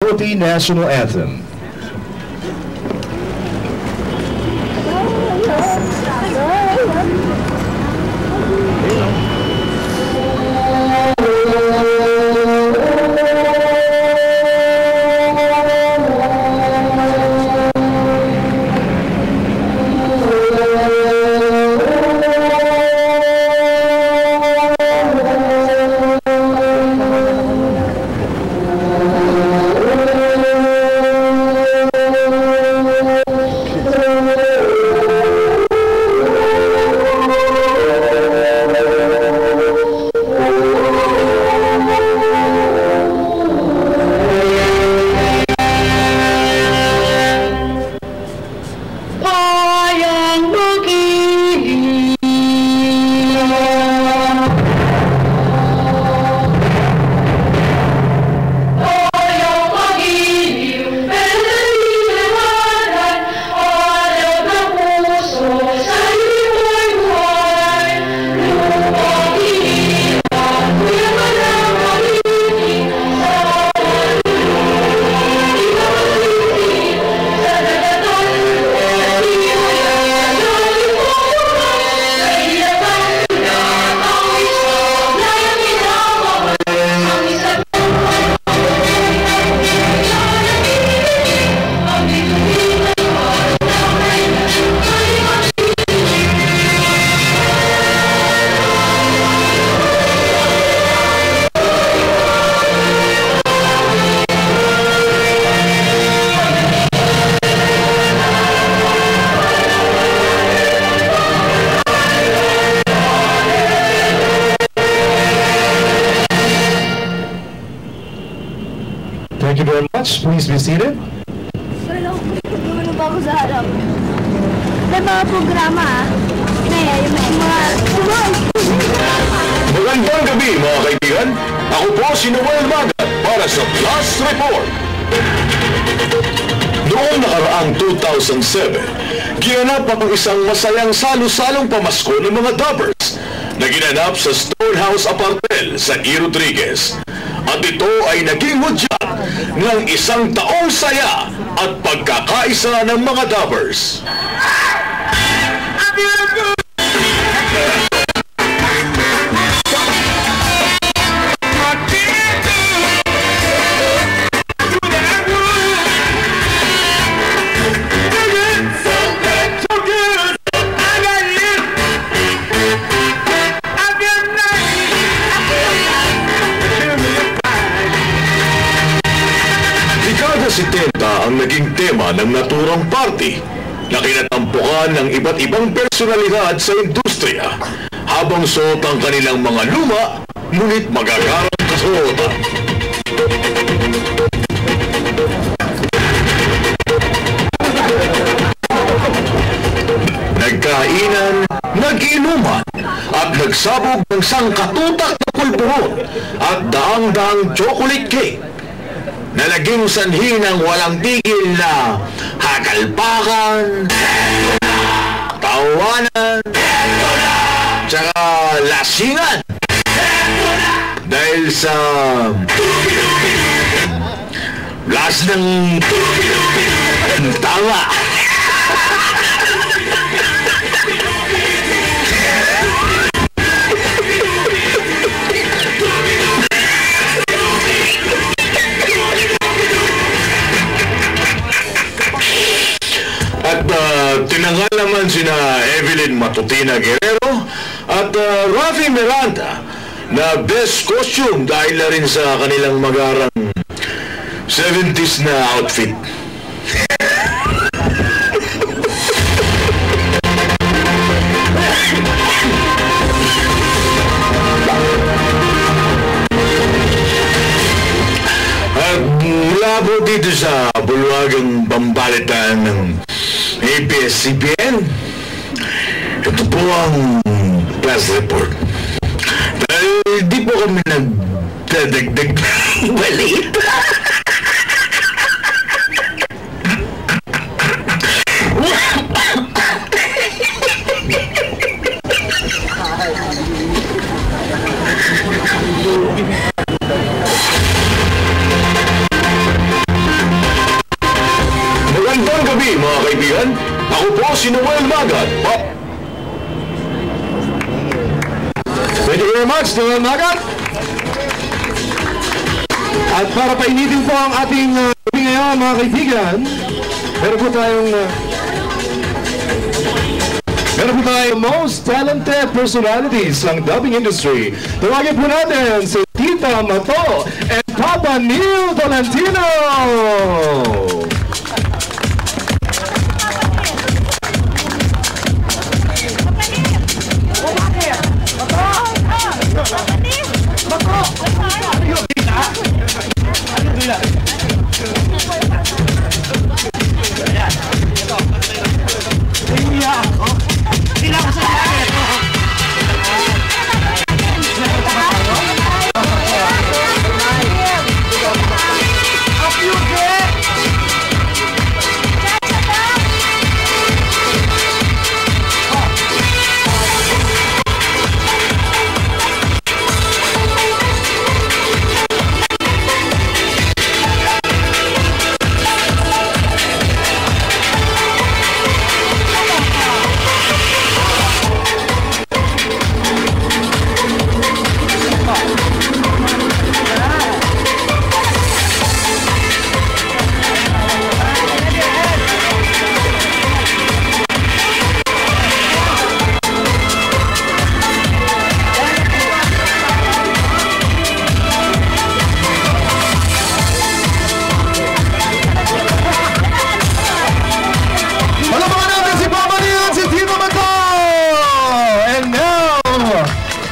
Philippine National Anthem. Thank you very much. Please be seated. Wala ba ako sa harap? May mga programa may mga... Magandang gabi mga kaibigan. Ako po si Noel Magat para sa Plus Report. Noong nakaraang 2007, ginanap ang isang masayang salo-salong pamasko ng mga Dubbers na ginanap sa Stonehouse Apartel sa E. Rodriguez. At ito ay naging hudyat ng isang taong saya at pagkakaisa ng mga Dubbers. Ang naging tema ng naturang party na kinatampukan ng iba't ibang personalidad sa industriya habang suot ang kanilang mga luma ngunit magagarang kasuotan. Nagkainan, nag-inuman at nagsabog ng sangkatutak na pulburon at daang-daang chocolate cake na naging sanhi ng walang tigil na hakalpakan, tawanan, tsaka lasingan dahil sa las ng tama. At tinangal naman sina Evelyn Matutina Guerrero at Rafi Miranda na best costume dahil na rin sa kanilang magarang 70s na outfit. At mula po dito sa bulwagang pambalitaan ng ABS-CBN, ito po ang Plus Report. Dahil di po kami nagdadagdag ng balita. kaibigan, ako po si Noel Magad. Thank you very much, Noel Magad. At para painitin po ang ating gabi ngayon, mga kaibigan, meron po tayong most talented personalities ng dubbing industry. Tawagin po natin si Tita Mato and Papa Neil Tolentino!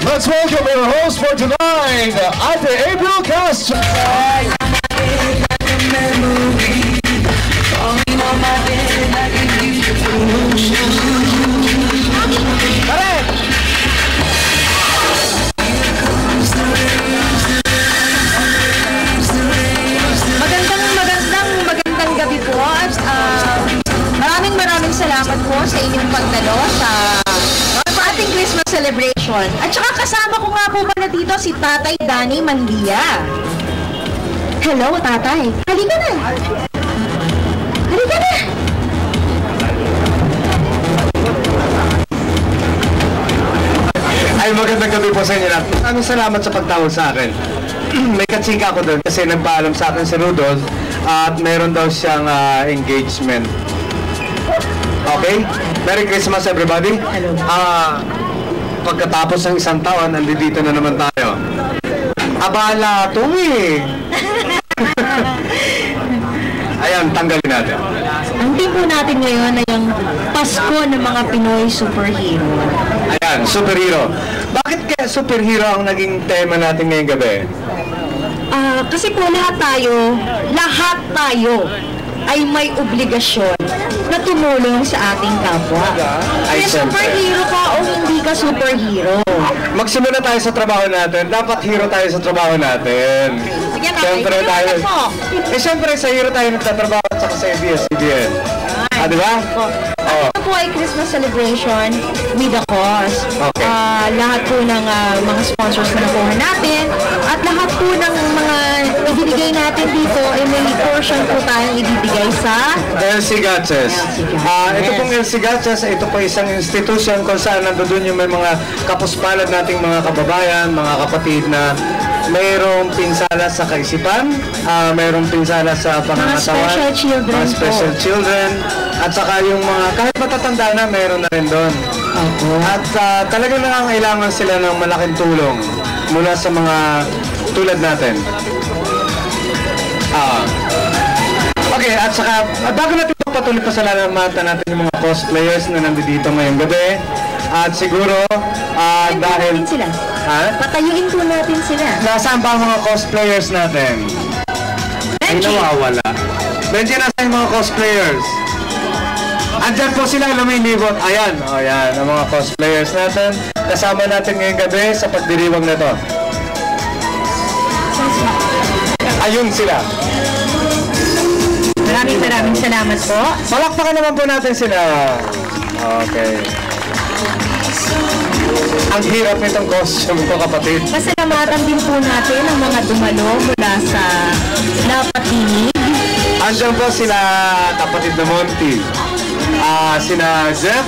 Let's welcome our host for tonight, Ate April Castro. Magandang gabi po. Maraming salamat po sa inyong pagdalo sa ating Christmas celebration. At saka kasama ko nga po pala dito si Tatay Danny Manlia. Hello, Tatay. Halika na. Halika na. Ay, magandang gabi po sa inyo lahat. Maraming salamat sa pagtawag sa akin. May katsika ako doon kasi nagpaalam sa akin si Rudolph at meron daw siyang engagement. Okay? Merry Christmas everybody. Pagkatapos ng isang taon, nandito na naman tayo. Abala ito eh. Ayan, tanggalin natin. Ang team po natin ngayon ay ang Pasko ng mga Pinoy superhero. Ayan, superhero. Bakit kaya superhero ang naging tema natin ngayong gabi? Kasi po lahat tayo ay may obligasyon na tumulong sa ating kapwa. Ay, Kaya superhero ka o hindi ka superhero. Magsimula tayo sa trabaho natin. Dapat hero tayo sa trabaho natin. Sige, Siyempre tayo. Siyempre sa hero tayo nagtatrabaho at saka sa ABS-CBN. Di ba? Ito po ay Christmas celebration with a cause. Okay. Lahat po ng mga sponsors na nakuha natin at lahat po ng mga ibibigay natin dito ay may portion po tayong ibibigay sa LC Gatches. Ito pong LC Gatches, ito po isang institution kung saan nandoon yung may mga kapuspalad nating mga kababayan, mga kapatid na mayroong pinsala sa kaisipan, mayroong pinsala sa pangangatawan, mga special children, at saka yung mga kahit matatanda na mayroon na rin doon. At talagang nangangailangan sila ng malaking tulong mula sa mga tulad natin. Okay, at saka bago natin patuloy pa sa lalamatan natin yung mga cosplayers na nandito ngayong gabi. At siguro dahil sila. Patayuin po natin sila. Nasaan pa ang mga cosplayers natin? Ay nawawala. Benji, nasaan yung mga cosplayers? Andyan po sila, lumilibot. Ayan, ayan, ang mga cosplayers natin. Kasama natin ngayong gabi sa pagdiriwang na ito. Ayun sila. Maraming salamat po. Palakpakan naman po natin sila. Okay. Ang hirap nitong costume ko, kapatid. Pasalamatan din po natin ang mga dumalo mula sa Lapatinig. Andiyan po sila, kapatid na Monty. sina Jeff,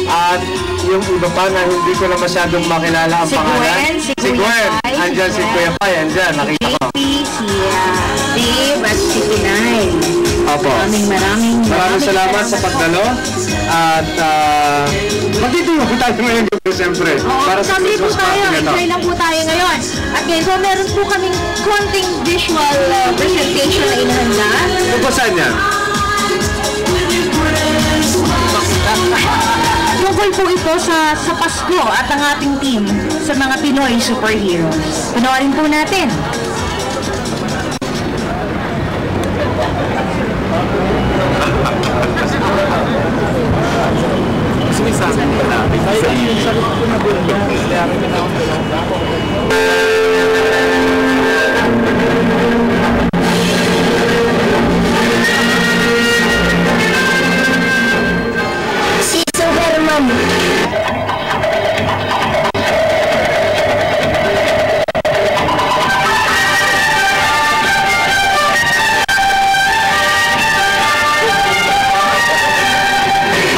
at yung iba pa na hindi ko na masyadong makilala ang pangalan. Si Gwen. Andyan si Kuya Pai, andyan, nakita ko. Si Dave at si Pinay. Opo. Maraming salamat sa pagdalo. At magtitulong tayo ngayon gabi, siyempre. Para sa Christmas party nito. Enjoy lang po tayo ngayon. At ngayon, so meron po kaming konting visual presentation na inahanda. Ito po saan yan? Tungkol po ito sa Pasko at ang ating team sa mga Pinoy superheroes. Panoorin po natin. Si Superman.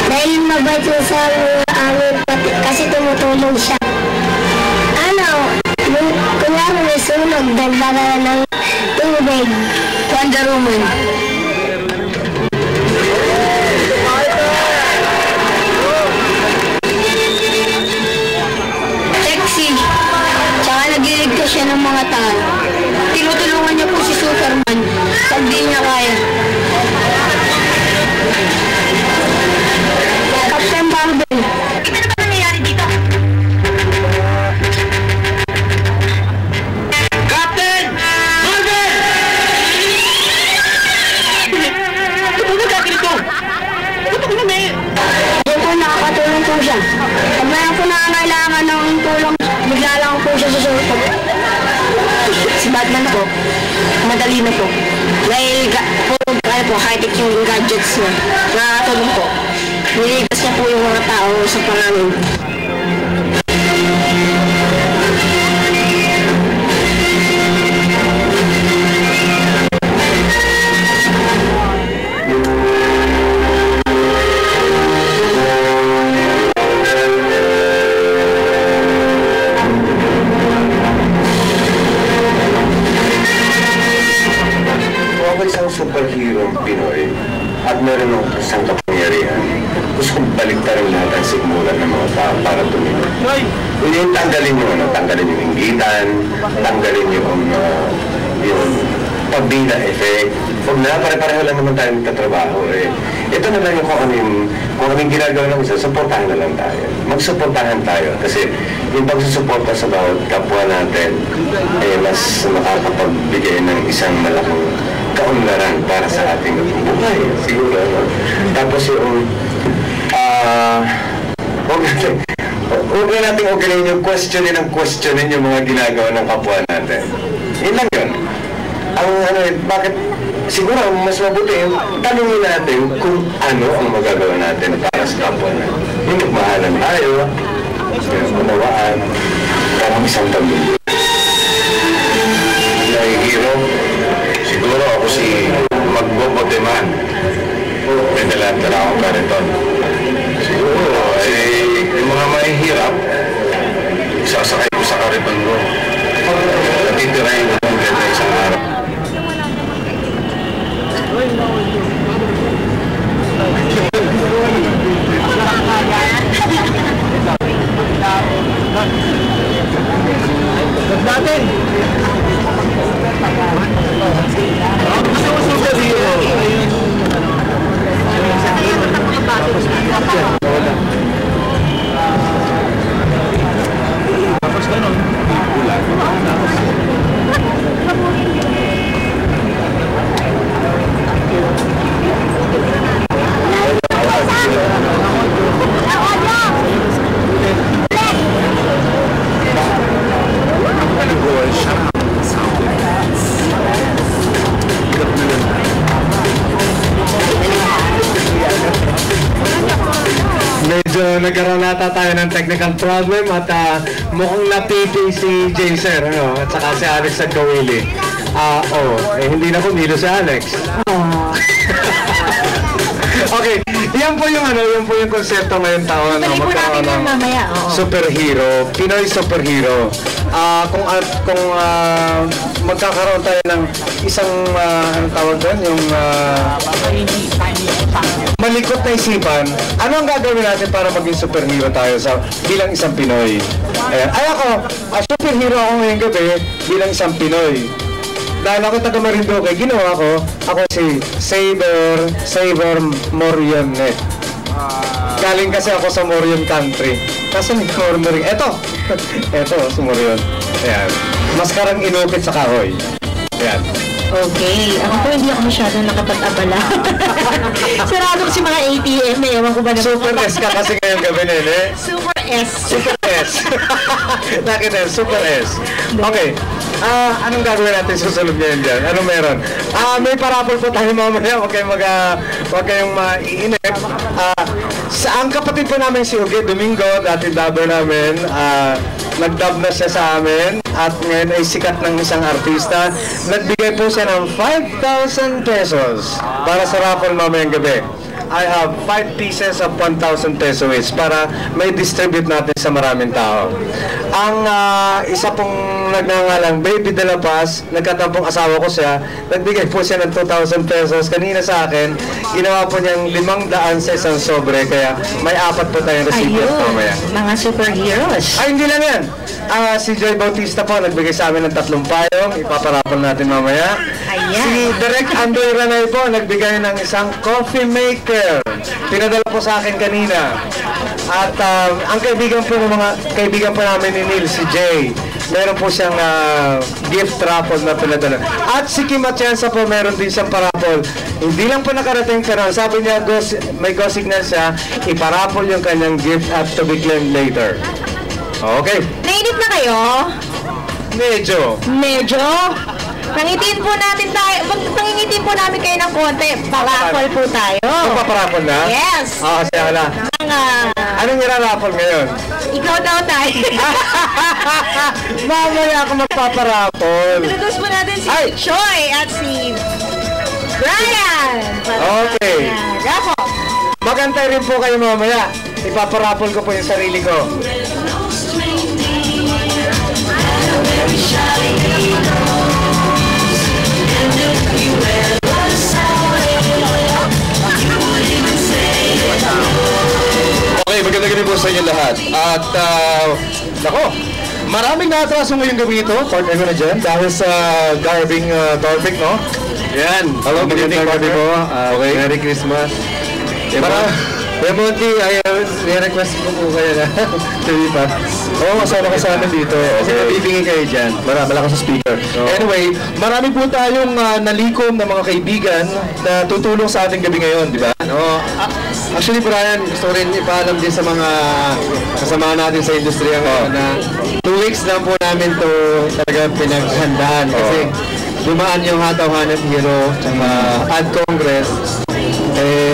Dahil mabait siya sa amin kasi tumutulong siya. Kunyari may sunog, dagdaga ng tubig. Wonder Woman. Sexy. Tsaka nagliligtas siya ng mga tao. Tinutulungan niya po si Superman pag di niya kaya. Captain Marvel. Ano ba nangyayari dito? Captain! Marvel! Ano ba gagawin ito? Ano ba naman? Yan po nakakatulong po siya. Pag mayroon po nangangailangan ng tulong, bigla lang po siya susunod. Si Batman po, madali na po. Dahil high-tech yung gadgets niya. Nakakatulong po. Niligas niya po yung mga tao sa pangangin. Isang superhero Pinoy at meron ng isang kapangyarihan, gusto kong baliktarin lahat ang sigmulan ng mga tao para tumulong. Kung yung tanggalin yung inggitan, tanggalin yung pabida effect. Huwag na, pare-pareho lang naman tayo nagtatrabaho eh. Ito na lang yung kung anong ginagawa ng isa, supportahan na lang tayo. Magsuportahan tayo kasi yung pagsusuporta sa bawat kapwa natin mas makakapagbigay ng isang malaking kaunlaran para sa ating buhay, siguro. Tapos yung, huwag na natin ugaling yung questionin yung mga ginagawa ng kapwa natin. Yun lang yun. Bakit, siguro mas mabuti yung tanungin natin kung ano ang magagawa natin para sa kapwa natin. Yung magmahalan tayo, unawaan, parang isang pamilya. Hero, siguro ako si Magboboteman. May dala akong kariton. Siguro, yung mga mahihirap, sasakay ko sa kariton ko. Natitirahin ko ng ganda isang araw. Natin! Nagkaroon nata tayo ng technical problem at mukhang napiti si Jaser, at saka si Alex at Kawili. Hindi na pumilo si Alex. Okay, Yan po yung konsepto ngayong taon. Tuloy po natin yan mamaya. Oo. Superhero, Pinoy superhero. Kung magkakaroon tayo ng isang anong tawag doon, yung malikot na isipan, ano ang gagawin natin para maging superhero tayo bilang isang Pinoy? Ayan. Ay ako, superhero ako ngayong gabi bilang isang Pinoy. Dahil ako taga Marinduque, ginawa ko, ako si Saber Morionet. Galing kasi ako sa Morion country. Kasi nag-murmuring, eto, si Morion. Ayan. Maskarang inukit sa kahoy. Ayan. Okay. Ako po hindi ako masyadong nakapag-abala. Sarado kasi mga ATM eh. Ewan ko ba na Super S ka kasi ngayong gabi nene. Super S. Super S. Nakita, Super S. Okay. Anong gagawin natin susunod ngayon dyan? Ano meron? May parapol po tayo mamaya. Huwag kayong maiinip. Ang kapatid po namin si Uge Domingo, dati dubber namin, nag-dub na siya sa amin at ngayon ay sikat ng isang artista. Nagbigay po siya ng 5,000 pesos para sa raffle mamayang gabi. I have 5 pieces of 1,000 peso each para may distribute natin sa maraming tao. Ang isa pong nagngangalang Baby De La Paz, nagkatampong asawa ko siya, nagbigay po siya ng 2,000 pesos kanina sa akin. Ginawa po niyang 500 sa isang sobre, kaya may 4 po tayong recipients mamaya. Mga superheroes. Ay, hindi lang yan. Si Joy Bautista po, nagbigay sa amin ng 3 payong. Ipaparapol natin mamaya. Ayan. Si Direk Andoy Ranay po, nagbigay ng isang coffee maker. Pinadala po sa akin kanina. At ang kaibigan po namin ni Neil, si Jay, meron po siyang gift raffle na pinadala. At si Kim Atienza po, meron din siyang parapol. Hindi lang po nakarating, pero sabi niya, may go signal siya, iparapol yung kanyang gift at to be claimed later. Okay. Nainip na kayo? Medyo? Pangitin po natin tayo. Pangingitin po namin kayo ng konti. Parapol po tayo. Magpaparapol na? Yes. Siya na. Anong nirarapol ngayon? Ikaw daw tayo. Mamaya ako magpaparapol. Introduce po natin si Choi at si Brian. Okay. Rapo. Magantay rin po kayo mamaya. Ipaparapol ko po yung sarili ko. Okay, magandang gabi po sa inyo lahat. At, maraming naatraso ngayong gabi ito. Partner ko na dyan dahil sa garbing topic, no? Yan. Hello, magandang gabi po. Okay. Merry Christmas. Monty, request ko po kayo na tulipa. Kasama ka sa amin dito. Kasi nabibigay kayo dyan. Malakas sa speaker. Anyway, marami po tayong nalikom na mga kaibigan na tutulong sa ating gabi ngayon, di ba? Actually, Brian, gusto rin ipaalam din sa mga kasama natin sa industriya na 2 weeks lang po namin to talaga pinaghandaan. Kasi dumaan yung Hataw-Hanap Hero tsaka Ad Congress.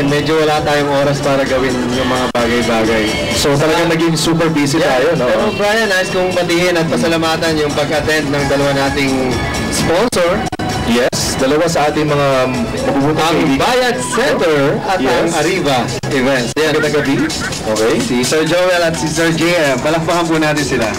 Medyo wala tayong oras para gawin yung mga bagay-bagay. So talagang naging super busy tayo, no? Pero Brian, nais kong batiin at pasalamatan yung pag-attend ng 2 nating sponsor. Yes, 2 sa ating mga mabubutang Ang kaibigan. Bayad Center at ang Arriva Events. Yan. Magandang gabi. Okay. Si Sir Joel at si Sir JM. Palakpakan po natin sila.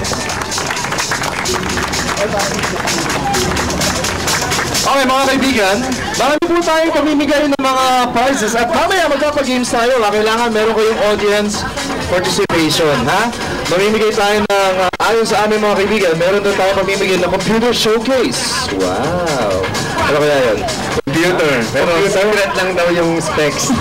Okay mga kaibigan, marami po tayong pamimigay ng mga prizes at mamaya magpapag-games tayo. Kailangan meron kayong audience participation, ha? Mamimigay tayo ng, ayon sa aming mga kaibigan, meron doon tayo mamimigay ng computer showcase. Wow! Ano kaya yun? Computer. Pero secret lang daw yung specs.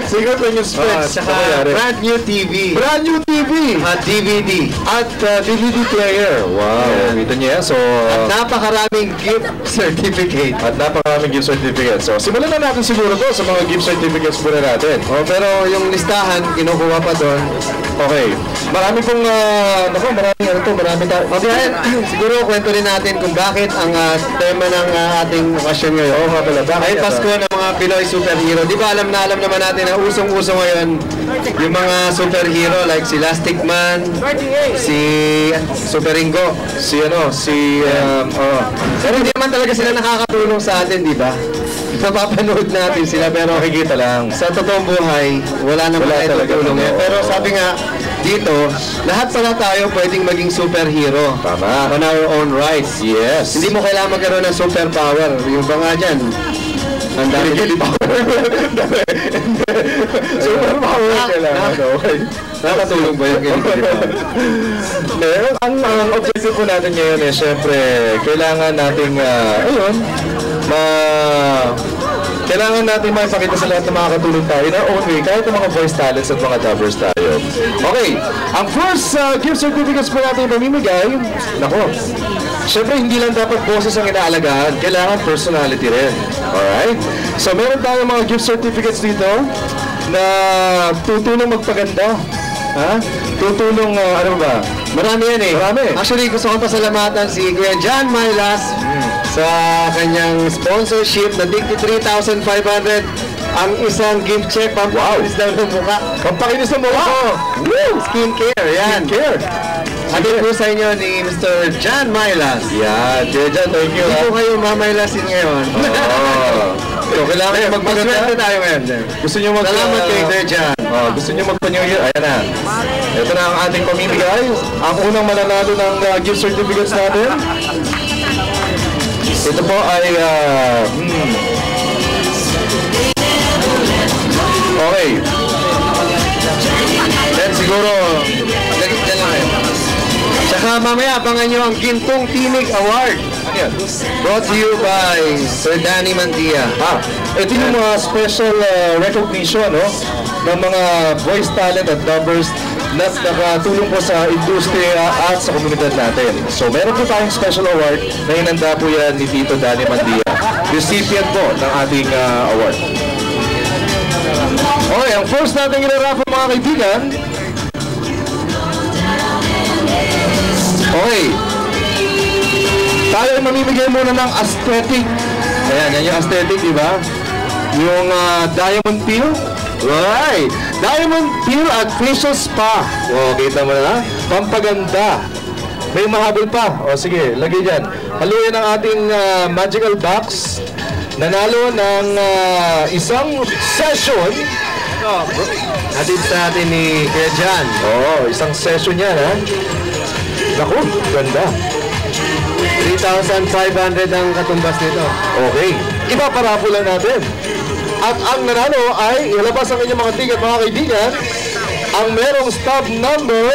Secret lang yung specs. Tsaka brand new TV. Brand new TV! At DVD. At DVD player. Wow! Kita niyo yan. So, At napakaraming gift certificate. at napakaraming gift certificates. So, simulan na natin siguro to sa mga gift certificates muna natin. Pero yung listahan, kinukuha pa doon. Okay. Marami pong, marami tayo. Okay, siguro kwento rin natin kung bakit ang tema ng ating okasyon ngayon Oo nga pala. Ay, Pasko ng mga Pinoy superhero. Di ba alam naman natin na usong-uso ngayon yung mga superhero like si Elastic Man, si Super Ringo, Pero hindi naman talaga sila nakakatulong sa atin, di ba? Napapanood natin sila pero Nakikita lang. sa totoong buhay, wala naman tayo talaga. tutulong eh. Pero sabi nga, dito, lahat pala tayo pwedeng maging superhero. Tama. On our own rights. Yes. Hindi mo kailangan magkaroon ng superpower. Yung ba nga dyan? Ang dami Superpower kailangan. Okay. nakatulong ba yung Ang objective po natin ngayon eh, syempre, kailangan nating, kailangan natin maipakita sa lahat na makakatulong tayo in our own way, kahit ang mga voice talents at mga dubbers tayo. Okay, ang first gift certificates po natin pamimigay, syempre hindi lang dapat boses ang inaalagaan, kailangan personality rin. Alright? So meron tayong mga gift certificates dito na tutulong magpaganda. Ha? Tutulong, ano ba? Marami yan eh. Marami. Actually, gusto ko pasalamatan si Kuya John Mylas sa kanyang sponsorship na 3,500 ang isang gift check. Pampakinis daw ng mukha. Pampakinis ng mukha! Woo! Skincare, yan. Skincare! Hatid po sa inyo ni Mr. John Mylas. Yan, Kuya John, thank you. Hindi po kayo mamaylasin ngayon. So, kailangan magpaswerte tayo ngayon. Gusto nyo Salamat kay Kuya John. Gusto nyo magpa-New Year? Ayan na. Ito na ang ating pamimigay. Ang unang mananalo ng gift certificates natin. Ito po ay... Okay. Then siguro... Dyan lang eh. Tsaka mamaya, abangan nyo ang Gintong Tinig Award. Ano yan? Brought to you by Sir Danny Mantia. Ito yung mga special recognition ng mga voice talent at dubbers na nakatulong po sa industriya at sa komunidad natin. So meron po tayong special award na hinanda po yan ni Tito Danny Mantia. Recipient po ng ating award. Okay, ang first natin inarapan mga kaibigan. Okay. Tayo ay mamimigay muna ng aesthetic. Ayan, yan yung aesthetic, di ba? Yung diamond peel. Right! Diamond peel at facial spa. O, kita mo na? Pampaganda. May mahabol pa. O, sige, lagay dyan. Haluin ang ating magical box. Nanalo ng isang session. Hatid sa atin ni Kuya John. Oo, isang session yan, ha? Naku, ganda. 3,500 ang katumbas nito. Okay. Ipaparapol lang natin. At ang nanalo ay ilabas ang inyong mga ticket, mga kaibigan. Ang merong stub number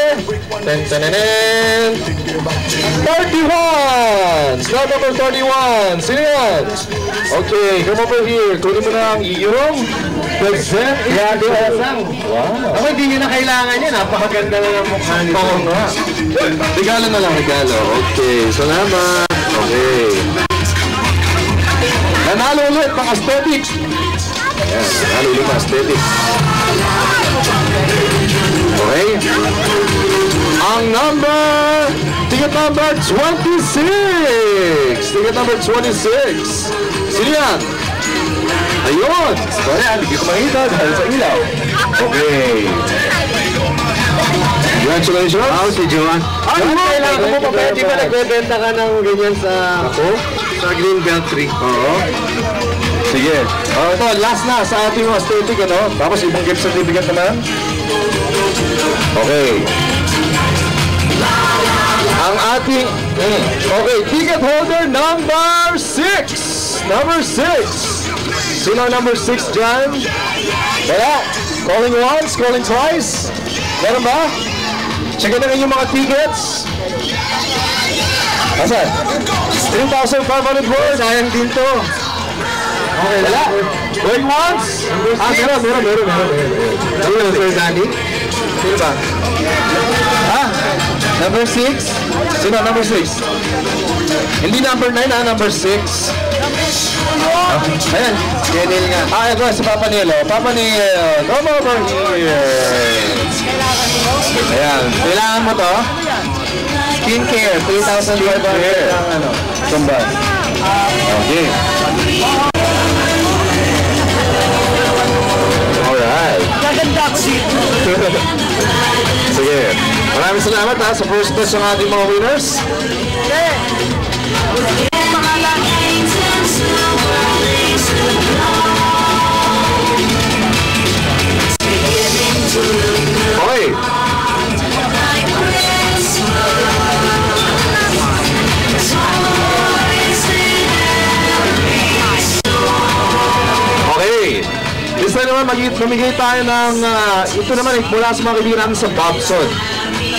31! Stub number 31! Sino yan? Okay, come over here. Kunin mo na ang iyong present. Wow. Ako hindi nyo na kailangan yan. Napakaganda na ng mukha nito. Oo nga. Regalo na lang, regalo. Okay, salamat. Okay. Nanalo ulit ng aesthetics. Ayan, nanalo ulit ng aesthetics. Okay. Ang ticket number 26. Ticket number 26. Sino yan? Ayun. Sorry, hindi ko makita dahil sa ilaw. Okay. Congratulations. Si Joan. Kailangan mo pa pwede ba nagbebenta ka ng ganyan sa Green Belt Tree? Oo. Sige. Ito, last na sa ating aesthetic, Tapos ibang gift certificate naman. Okay. Ang ating... Okay, ticket holder number 6. Number 6. Sino ang number 6 dyan? Wala. Calling once, calling twice. Meron ba? Check na yung mga tickets. Asan? 3,500 words. Sayang din to. Okay, wala. Going once. Meron. Sino, Sir Danny? Sino ba? Number 6? Sino number 6? Hindi number 9, number 6. Ayan. Kenil nga. Ito si Papa Neil. Papa Neil, come over here. Ayan. Kailangan mo to? Skincare, 3,500 ang Samba. Okay. Alright. Sige. Maraming salamat ha sa first batch ng ating mga winners. Okay. Okay. This time naman mamigay tayo ng ito naman mula sa mga kaibigan natin sa Bobson.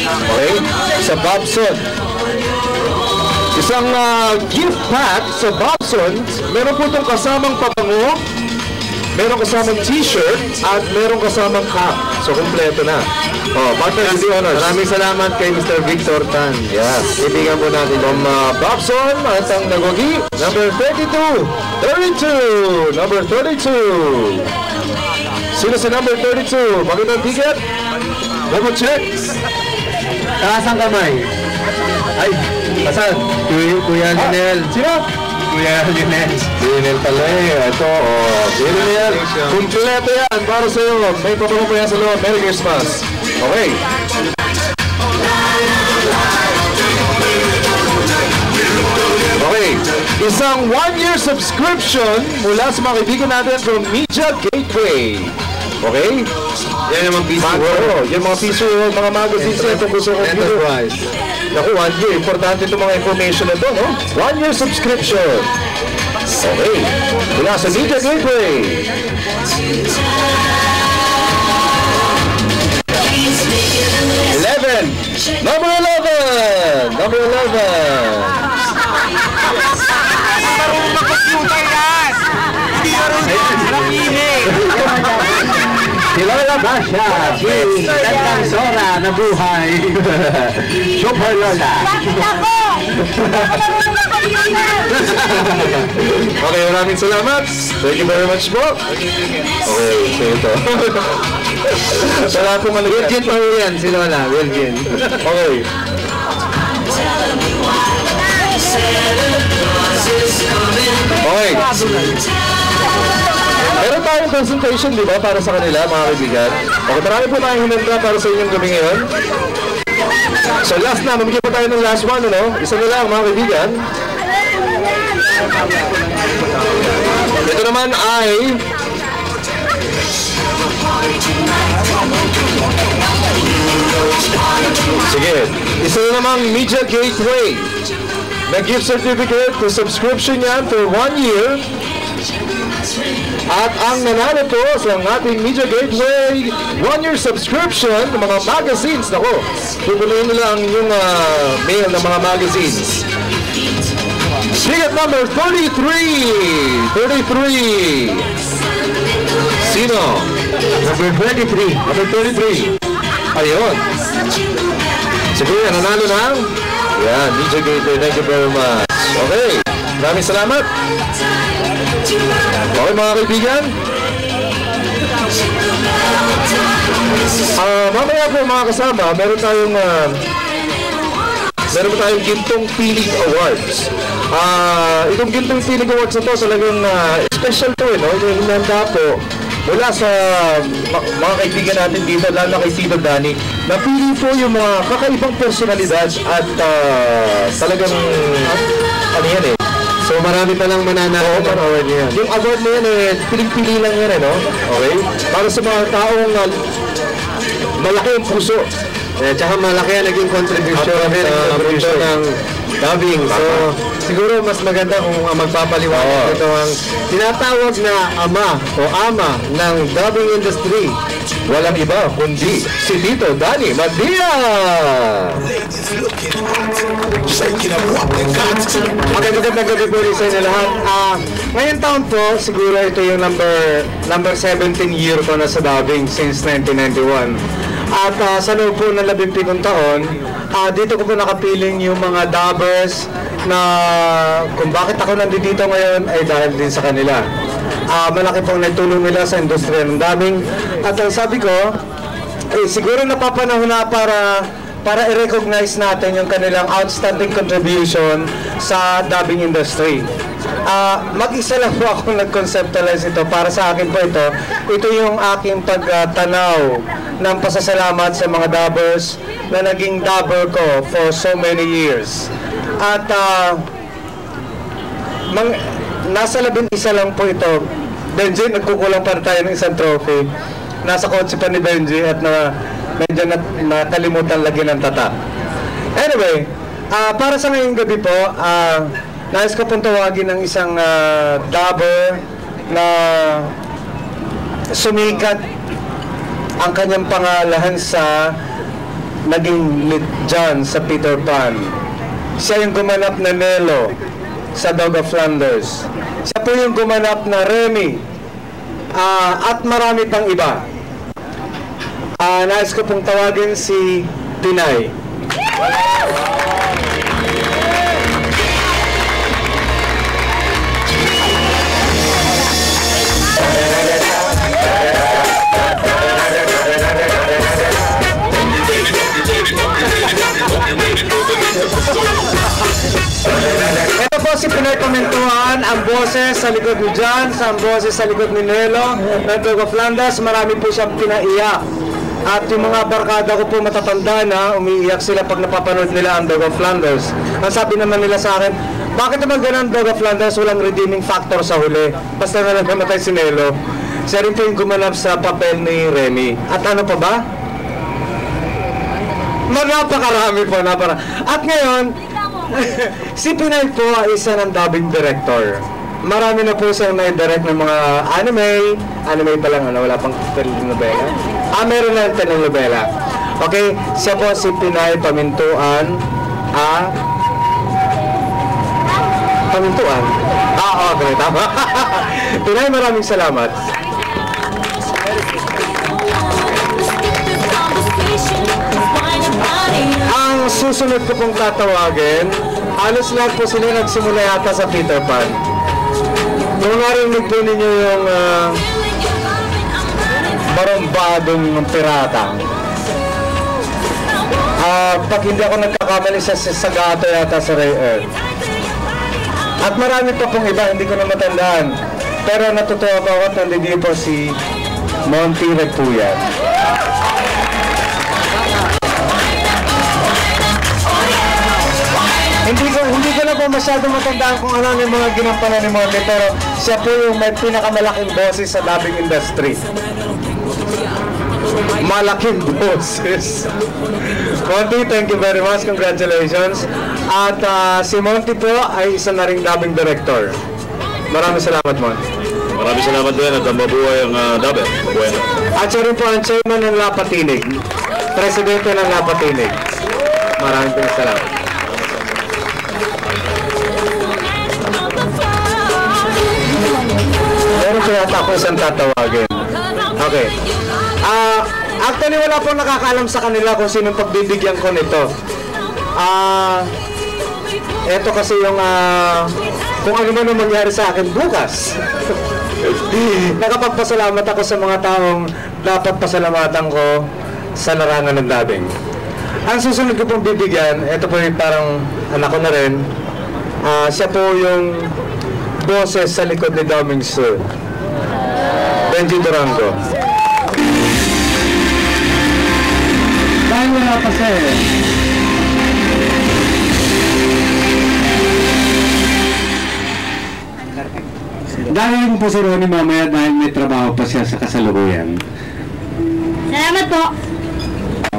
Okay? Sa Bobson. Isang gift pack sa Bobson. Meron po itong kasamang pabango, meron kasamang t-shirt, at meron kasamang cap. So, kompleto na. Oh, partner with the honors. Maraming salamat kay Mr. Victor Tan. Yes. Ibigan po natin. From Bobson at ang nagwagi, number 32. 32. Number 32. Sino sa number 32? Bakit ang ticket? Double check. Taas ang kamay. Ay, asan? Kuya Lionel. Sino? Kuya Lionel. Lionel pala eh. Ito, oh. Lionel. Kompleto yan para sa iyo. May pabango pa yan sa loob. Merry Christmas. Okay. Okay. Isang 1-year subscription mula sa mga kaibigan natin from Media Gateway. Okay? Yan yung mga PC World. Yung mga PC World, mga magazines na itong gusto kong Enterprise. Naku, 1 year. Importante itong mga information na ito, no? 1-year subscription. Okay. Mula sa Media Gateway. 11. Number 11. Number 11. Lola Basha, si Tandang Sora na buhay. Super Lola. Okay, maraming salamat. Thank you very much po. Okay, so ito. Wala pong malagyan. Wilgin pa rin yan, si Lola. Wilgin. Okay. Okay. Meron tayong presentation, di ba, para sa kanila, mga kaibigan. Okay, marami po tayong hinanda para sa inyong gabi ngayon. So last na, mamigyan pa tayo ng last one, ano? Isa na lang, mga kaibigan. Ito naman ay sige, isa na namang Media Gateway na gift certificate to subscription yan for 1 year. At ang nanalo to sa ating Media Gateway 1-year subscription ng mga magazines. Nako, pupunuin nila ang inyong mail ng mga magazines. Ticket number 33. 33. Sino? Number 23. Number 33. Ayun. Sige, nanalo na. Yan, Media Gateway. Thank you very much. Okay. Maraming salamat. Okay, mga kaibigan. Mamaya po mga kasama, meron tayong Gintong Piling Awards. Itong Gintong Piling Awards na to talagang special to, no? Yung hinanda po mula sa mga kaibigan natin dito, lalo na kay Tito Danny. Napili po yung mga kakaibang personalidad at talagang ano yan eh. So marami pa lang mananalo ng award niya. Yung award na yan eh, piling-pili lang yan eh, no? Okay? Para sa mga taong malaki ang puso. Tsaka malaki ang naging contribution sa mundo ng dubbing. So siguro mas maganda kung magpapaliwanag ito ang tinatawag na ama o ama ng dubbing industry. Walang iba kundi si Tito Danny Mandia! Magandang gabi po rin sa inyo lahat. Ngayong taon po, siguro ito yung number 17 year ko na sa dubbing since 1991. At sa loob po ng 17 taon, dito ko po nakapiling yung mga dubbers na kung bakit ako nandito ngayon ay dahil din sa kanila. Malaki pong nagtulong nila sa industriya ng dubbing. At ang sabi ko, siguro napapanahon na para i-recognize natin yung kanilang outstanding contribution sa dubbing industry. Mag-isa lang po ako nag-conceptualize ito. Para sa akin po ito. Ito yung aking pagtanaw ng pasasalamat sa mga dabbers na naging dabber ko for so many years. At nasa 11 lang po ito. Benji, nagkukulang pa tayo ng isang trophy. Nasa kotse pa ni Benji at medyo nakalimutan lagi ng tatak. Anyway, para sa ngayong gabi po, nais ko pong tawagin ng isang dabber na sumikat ang kanyang pangalahan sa naging lead dyan sa Peter Pan. Siya yung gumanap na Nelo sa Dog of Flanders. Siya po yung gumanap na Remy at marami pang iba. Nais ko pong tawagin si Pinay. Ito po si Pinay Pamintuan, ang boses sa likod ni John, ang boses sa likod ni Nelo, ng Dog of Flanders. Marami po siyang pinaiyak. At yung mga barkada ko po matatanda na, umiiyak sila pag napapanood nila ang Dog of Flanders. Ang sabi naman nila sa akin, bakit naman ganun Dog of Flanders, walang redeeming factor sa huli? Basta na lang namatay si Nelo. Siya rin po yung gumanap sa papel ni Remy. At ano pa ba? Napakarami po, At ngayon, si Pinay po ay isa ng dubbing director. Marami na po siyang na-direct ng mga anime pa lang, wala pang telenovela. Meron na yung telenovela. Okay, siya po si Pinay Pamintuan. Pamintuan? Okay, tama. Pinay, maraming salamat. Ang susunod ko pong tatawagin, halos lahat po sila nagsimula yata sa Peter Pan. Kung narinig po ninyo yung marumbadong pirata, pag hindi ako nagkakamali sa Sagato yata sa Ray Earth. At marami pa pong iba, hindi ko na matandaan. Pero natutuwa pa ako at nandito po si Monty Repuyan. Hindi ko na po masyadong matandaan kung ano yung mga ginampanan ni Monty, pero siya po yung may pinakamalaking boses sa dubbing industry. Malaking boses. Monty, thank you very much. Congratulations. At si Monty po ay isa na ring dubbing director. Maraming salamat, Monty. Maraming salamat din at mabuhay ang dubber. Mabuhay na. At siya rin po ang chairman ng Lapatinig. Presidente ng Lapatinig. Maraming salamat. Meron ko yata ako isang tatawagin. Okay. Actually, wala pong nakakaalam sa kanila kung sinong pagbibigyan ko nito. Ito kasi yung kung ano man ang mangyari sa akin bukas. Nakapagpasalamat ako sa mga taong dapat pasalamatan ko sa larangan ng dubbing. Ang susunod ko pong bibigyan, ito po yung parang anak ko na rin. Siya po yung boses sa likod ni Dubbing Sir, Benji Durango. Dahil wala pa siya Dahil po si Ronnie mamaya dahil may trabaho pa siya sa kasalukuyan. Salamat po.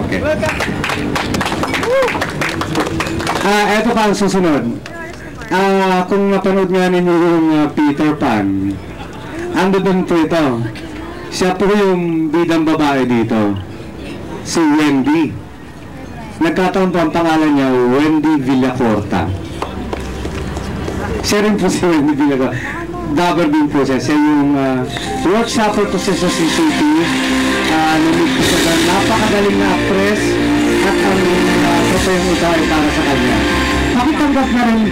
Okay. Eto pa ang susunod. Kung napanood nga ninyo yung Peter Pan, ando doon po ito. Siya po yung bidang babae dito. Si Wendy. Nagkataon po ang pangalan niya, Wendy Villacorta. Siya rin po si Wendy Villacorta. Dabber din po siya. Siya yung workshopper po siya sa CCT. Namig po siya. Napakagaling na actress. At ang trophyong ito ay para sa kanya. Pakitanggap na rin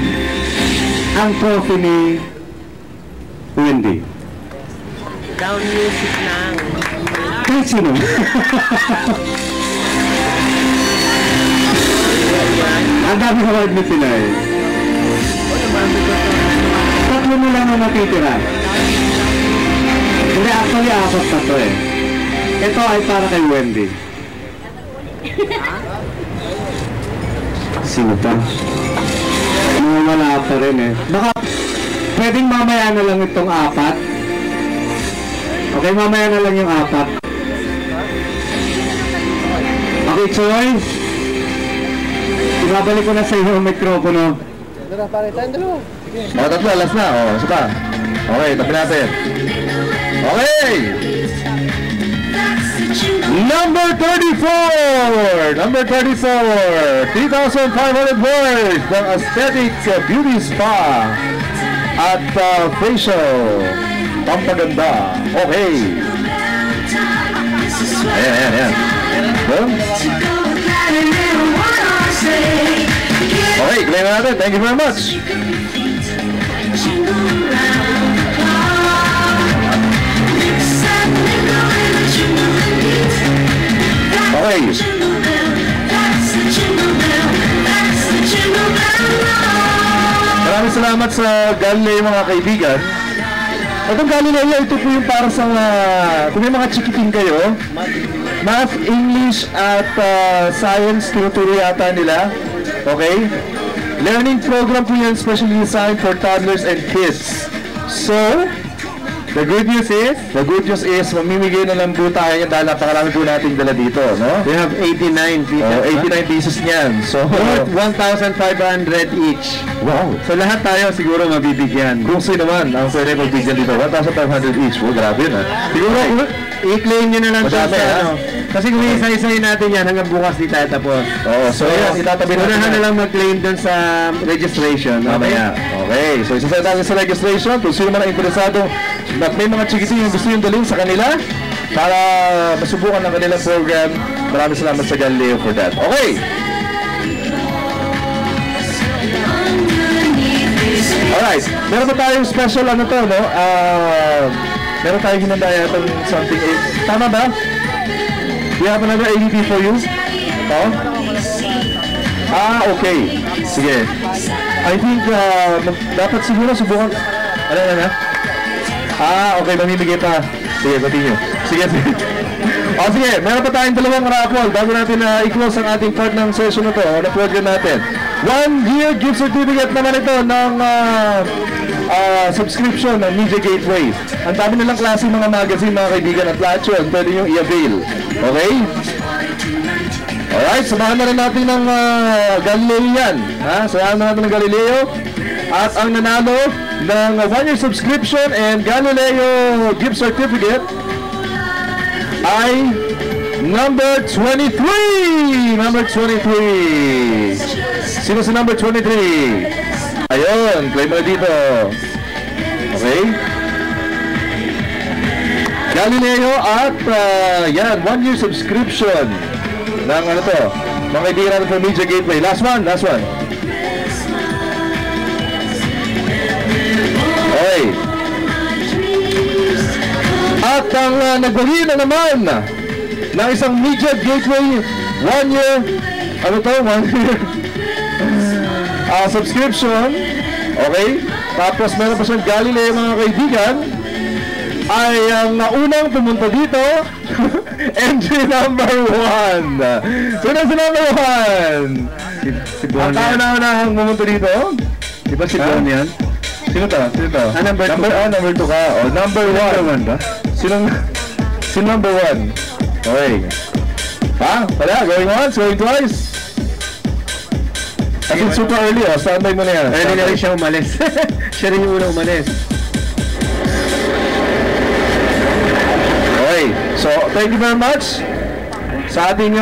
ang trophy ni Wendy. Down music lang. Kahit sino? Ang dami award ni Pinay. Tatlo na lang ang natitira. Hindi, actually, apat na to eh. Ito ay para kay Wendy. Sino to? Wala pa rin eh. Baka, pwedeng mamaya na lang itong apat. Okay, mamaya na lang yung apat. Okay, Choy. Ibabalik ko na sa iyo ang mikropono. Tatlo, last na. Isa pa. Okay, tabi natin. Okay! Number 34! Number 34! 3,500 words ng Aesthetic Beauty Spa at facial. Pampaganda. Okay. Ayan. Okay, claim na natin. Thank you very much. Okay. Maraming salamat sa Galileo mga kaibigan. Itong Galileo, ito po yung para sa kung may mga chikiting kayo, Math, English at Science tinuturo yata nila. Okay? Learning program po yan specially designed for toddlers and kids. So, the good news is, mamimigay na lang po tayo yan dahil napakarami po natin dala dito, no? We have 89 pieces. 89 pieces niyan. So, 1,500 each. Wow. So, lahat tayo siguro mabibigyan. Kung sino man ang pwede magbigyan dito, 1,500 each. Oh, grabe na. Siguro, i-claim nyo na lang sa Madami, ano. Kasi kung isa-isahin natin yan, hanggang bukas di tayo tapos. Oo, so yan, itatabi natin. Unahan na lang mag-claim dun sa registration. Mamaya. Okay, so isa natin sa registration. Kung sino man ang interesado at may mga chikiting yung gusto yung dalhin sa kanila para masubukan ng kanilang program. Maraming salamat sa Galileo for that. Okay! Alright, meron pa tayong special ano to, no? Meron tayong hinanda yata something. Tama ba? We have another ADP for you. Ito? Okay. Sige. I think dapat siguro subukan. Ano na? Okay. Mamimigay pa. Sige, continue. Sige. Sige. Meron pa tayong dalawang raffle bago natin i-close ang ating part ng session na to, na program natin. 1-year gift certificate naman ito ng subscription ng Media Gateway. Ang dami nilang klase mga magazine, mga kaibigan, at lahat yun pwede nyo i-avail. Okay? Alright, samahan na rin natin ng Galileo yan. Samahan na natin ng Galileo. At ang nanalo ng 1-year subscription and Galileo gift certificate ay number 23! Number 23! Sino sa number 23? Ayun, claim mo na dito. Okay? Galileo at yan, 1-year subscription ng ano to, mga kaibigan natin from Media Gateway. Last one. Okay. At ang nagbagi na naman ng isang Media Gateway 1-year, ano to, 1-year subscription. Okay? Tapos meron pa siyang Galileo mga kaibigan, ay ang naunang pumunta dito, entry number 1. Sino si number 1? Si Bon. Ang tao na pumunta dito? Di ba si Bon yan? Sino to? Number 2 ka. Number 1 ba? Sino number 1? Okay. Pala, going once, going twice. Kasi super early, standby mo na yan. Early na rin siya umalis. Siya rin yung unang umalis. Okay, so thank you very much sa ating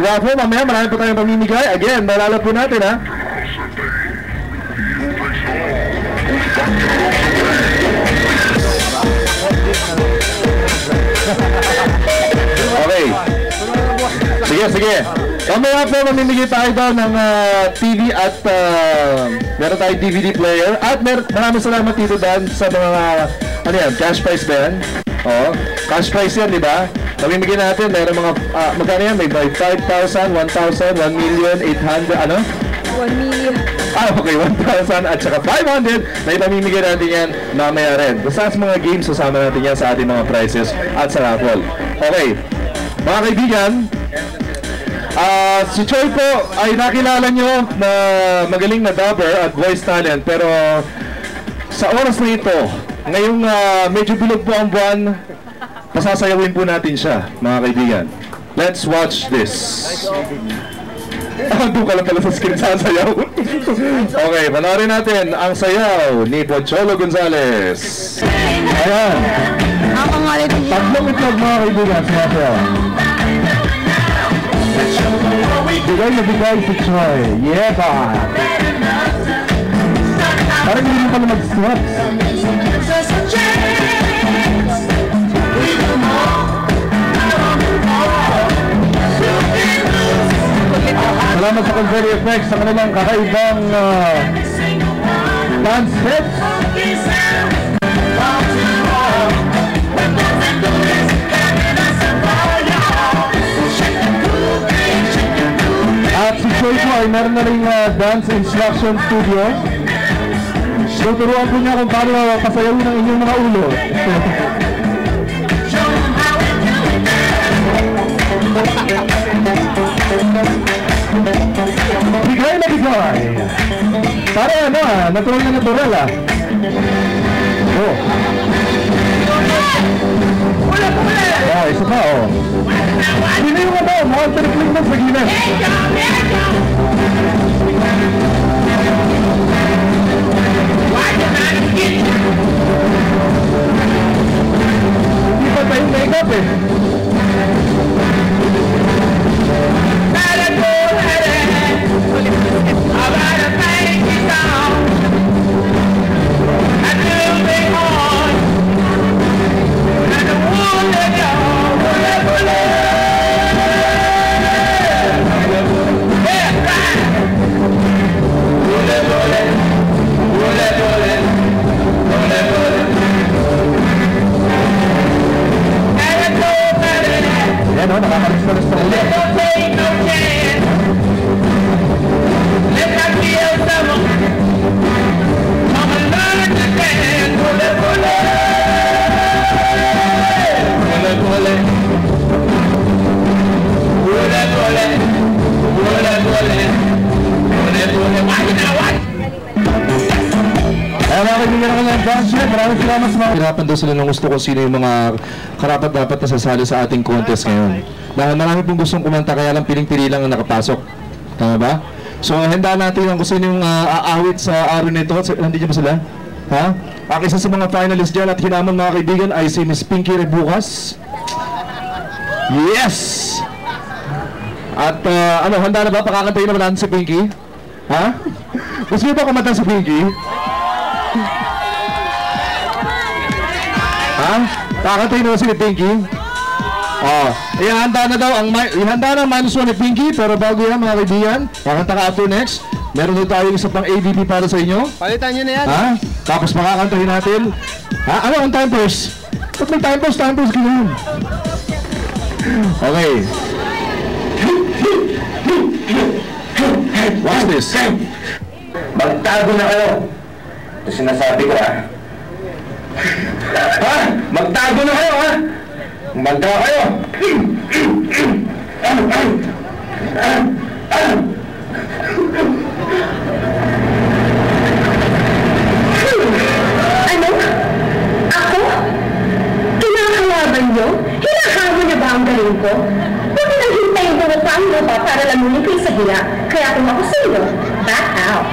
raffle. Mamaya marami pa tayong pamimigay. Again, malala po natin Okay. Sige. Mamaya po mamimigay tayo daw ng TV at meron tayong DVD player. At maraming salamat dito Dan sa mga cash prize ba yan? Cash prize yan, di ba? Mamimigay natin, meron mga magkano yan? May 5,000, 1,000, 1,800,000, ano? 1 million. Okay, 1,000 at saka 500 na ipamimigay natin yan mamaya rin. Basta sa mga games, sasama natin yan sa ating mga prizes at sa raffle. Okay, mga kaibigan, si Choi po ay nakilala nyo na magaling na dubber at voice talent, pero sa oras na ito, ngayong medyo bilog po ang buwan, pasasayawin po natin siya, mga kaibigan. Let's watch this. Doon ka lang pala sa screen sasayaw. Okay, panoorin natin ang sayaw ni Pocholo Gonzales. Ayan. Tatlong itlog, mga kaibigan, sumasayaw. Bigay na bigay si Choi. Yeah, ba? Parang hindi mo pala mag-snaps. Salamat sa Convery Effects sa kanilang kakaibang dance steps. At si Choi po ay meron na rin dance instruction studio. Tuturuan po niya kung paano pasayawin ang inyong mga ulo. Bigay na bigay. Para ano natural na natural Oh. Isa pa Sino yung mga trickling na sa Guinness? Hindi pa tayong make-up nakakalis-talis na ulit. Hirapan daw sila ng gusto kung sino yung mga karapat-dapat na sasali sa ating contest ngayon. Dahil marami pong gustong kumanta, kaya lang piling-pili lang ang nakapasok. Tama ba? So, handa natin ang kung sino yung aawit sa araw nito. Nandiyan ba sila? Ha? Isa sa mga finalists dyan at hinamon, mga kaibigan, ay si Miss Pinky Rebucas. Yes! At handa na ba? Pakakantayin naman natin si Pinky? Ha? Gusto niyo ba kumanta si Pinky? Ha? Kakakantayin naman si Pinky? Ihanda na daw ihanda na minus 1 ni Pinky, pero bago yan, mga kaibigan, kakanta ka after next. Meron din tayo isa pang ADB para sa inyo. Palitan nyo na yan. Ha? Tapos makakantahin natin. Ha? Ano ang time pause? Ba't may time pause? Time pause ganyan. Okay. Watch this. Magtago na kayo. Ito sinasabi ko Ha? Magtago na kayo Magtago kayo. Ano? Ako? Kinakalaban nyo? Hinahamon na ba ang galing ko? Huwag nang hintayin ko na paano ba para lamunin kayo sa gila. Kaya kung ako sa'yo, back out.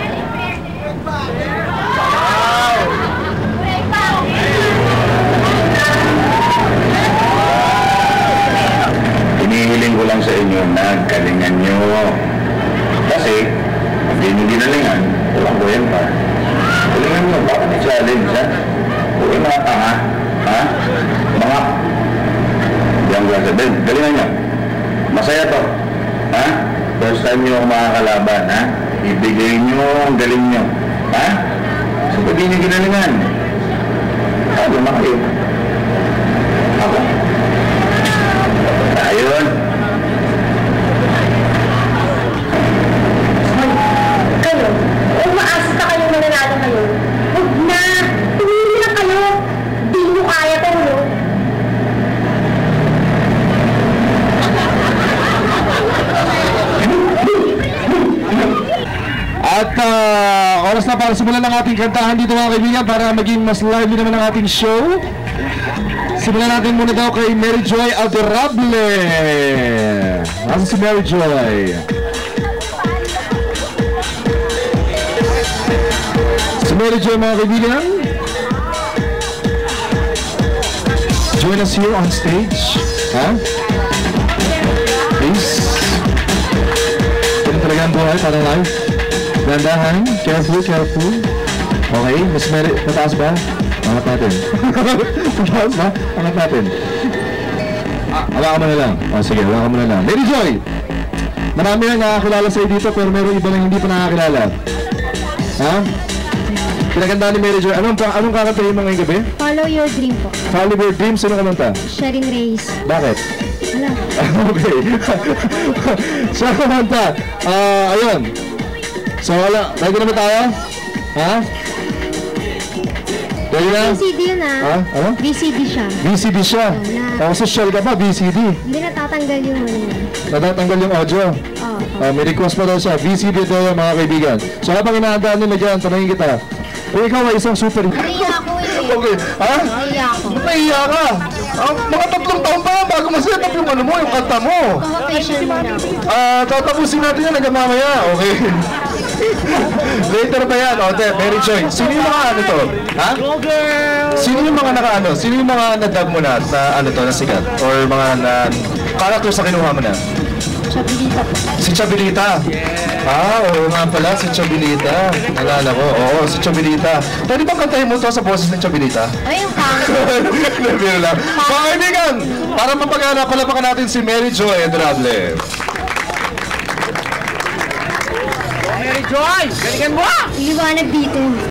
Hinihiling ko lang sa inyo na galingan nyo. Kasi, hindi nyo ginalingan, walang buhay pa. Galingan nyo, bakit i-challenge, Huwag yung mga tanga, Mga, diyan ko lang sabihin, galingan nyo. Masaya to, First time nyo makakalaban, Ibigay nyo ang galing nyo, So, pag hindi nyo ginalingan, luma kayo. Ako. Ayun. Kayo, huwag na para simulan ang ating kantahan dito mga kaibigan para maging mas lively naman ang ating show. Simulan natin muna daw kay Mary Joy Adorable. Nasa si Mary Joy? Si Mary Joy mga kaibigan, join us here on stage. Ha? Please. Ganun talaga ang buhay para live. Dandahan, careful, careful. Okay, mataas ba? Angat natin. Mataas ba? Angat natin. Hawakan mo na lang. O sige, hawakan mo na lang. Mary Joy! Marami na nakakilala sa'yo dito pero meron iba na hindi pa nakakilala. Ha? Pinaganda ni Mary Joy. Anong kakantahin mo ngayong gabi? Follow your dream po. Follow your dream. Sino kumanta? Sharing Reyes. Bakit? Wala. Okay. Siya kumanta. Ayun. So wala. Ready na ba tayo? Ha? Ready na? VCD yun ah. Ha? Ano? VCD siya. VCD siya. Wala. Social ka pa, VCD. Hindi natatanggal yung ano yun. Natatanggal yung audio. Oo. May request pa daw siya. VCD daw mga kaibigan. So habang inaandaan nila dyan, tanongin kita. Kung ikaw ay isang super... Naiya ako eh. Okay. Ha? Naiya ako. Naiya ka. Mga 3 taon pa yan bago ma-set up yung ano mo, yung kanta mo. Convocation muna ako. Tatapusin natin yan hanggang mamaya. Okay. Later pa yan. Okay, Mary Joy. Sino yung mga ano to? Ha? Sino yung mga naka-ano? Sino yung mga na-dub mo na ano to, na sikat? Or mga characters na kinuha mo na? Chabilita po. Si Chabilita? Oo nga pala, si Chabilita. Nalala ko. Oo, si Chabilita. Pwede bang kantahin mo to sa boses ng Chabilita? Ay, yung pangit. Biro lang. Mga kaibigan, para mapaghanap, palapakan natin si Mary Joy Adorable. Mary Joy! Galingan mo! Liwanag dito.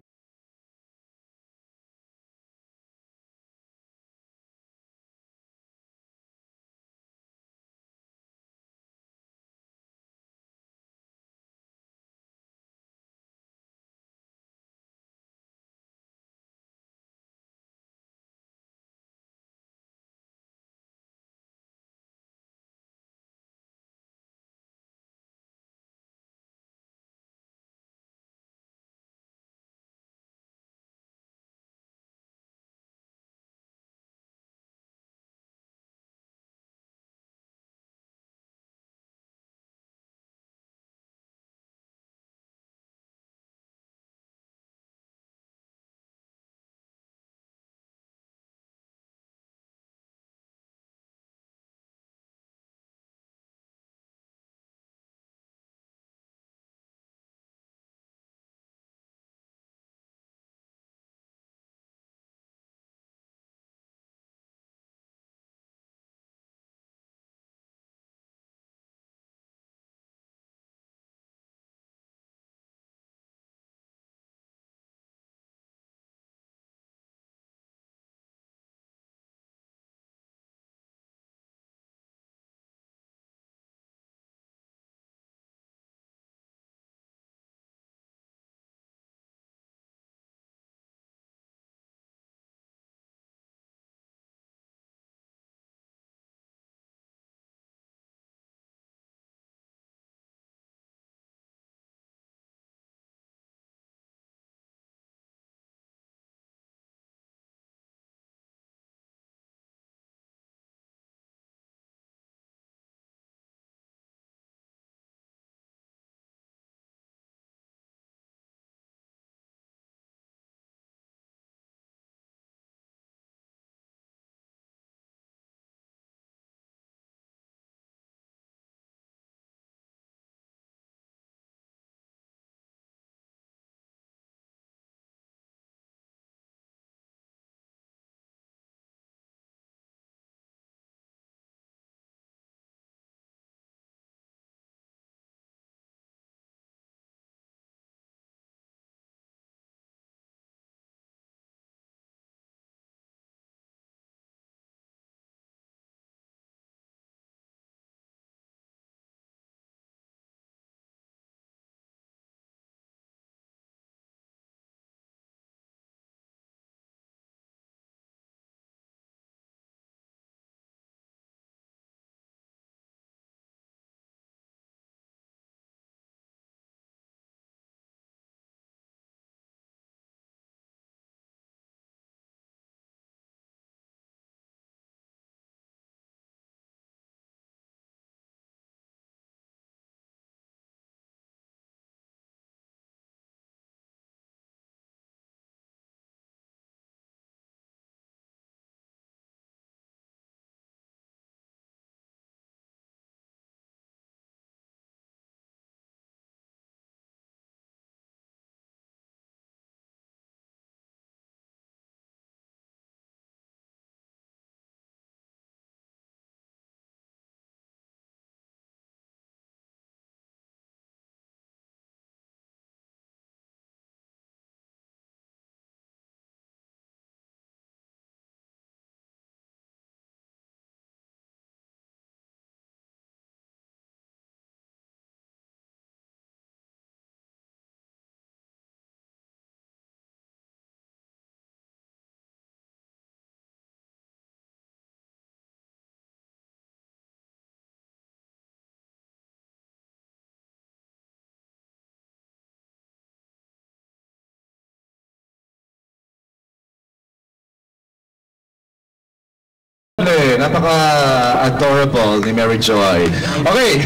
Napaka-adorable ni Mary Joy. Okay.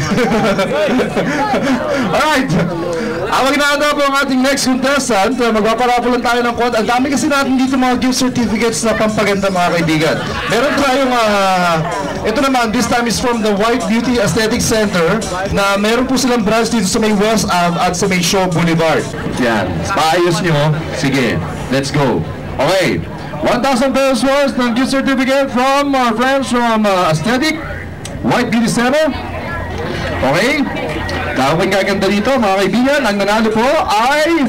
Alright. Awag na ito po ang ating next contestant. Magpaparapol lang tayo ng quote. Ang dami kasi natin dito mga gift certificates na pampaganda mga kaibigan. Meron tayong, ito naman, this time is from the White Beauty Aesthetic Center na meron po silang branch dito sa may West Ave at sa may Shaw Boulevard. Yan. Paayos nyo. Sige. Let's go. Okay. 1,000 pesos worth ng gift certificate from our friends from Aesthetic White Beauty Center. Okay. Tawag kaganda dito mga kaibigan. Ang nanalo po ay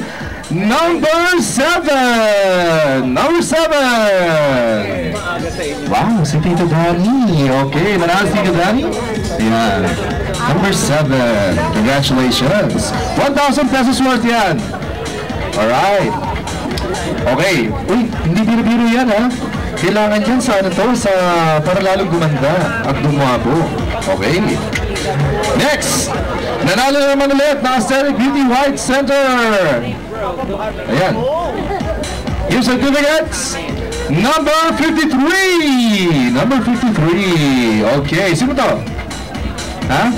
number 7. Number 7. Wow, si Tito Danny. Okay, nanalo si Tito Danny. Yan. Number 7. Congratulations. 1,000 pesos worth yan. Alright. Okay. Uy, hindi biro-biro yan ha. Kailangan yan sa ano to, sa para lalong gumanda at dumabo. Okay. Next. Nanalo naman ulit ng Aesthetic Beauty White Center. Ayan. Yung certificates. Number 53. Number 53. Okay. Sino to? Ha?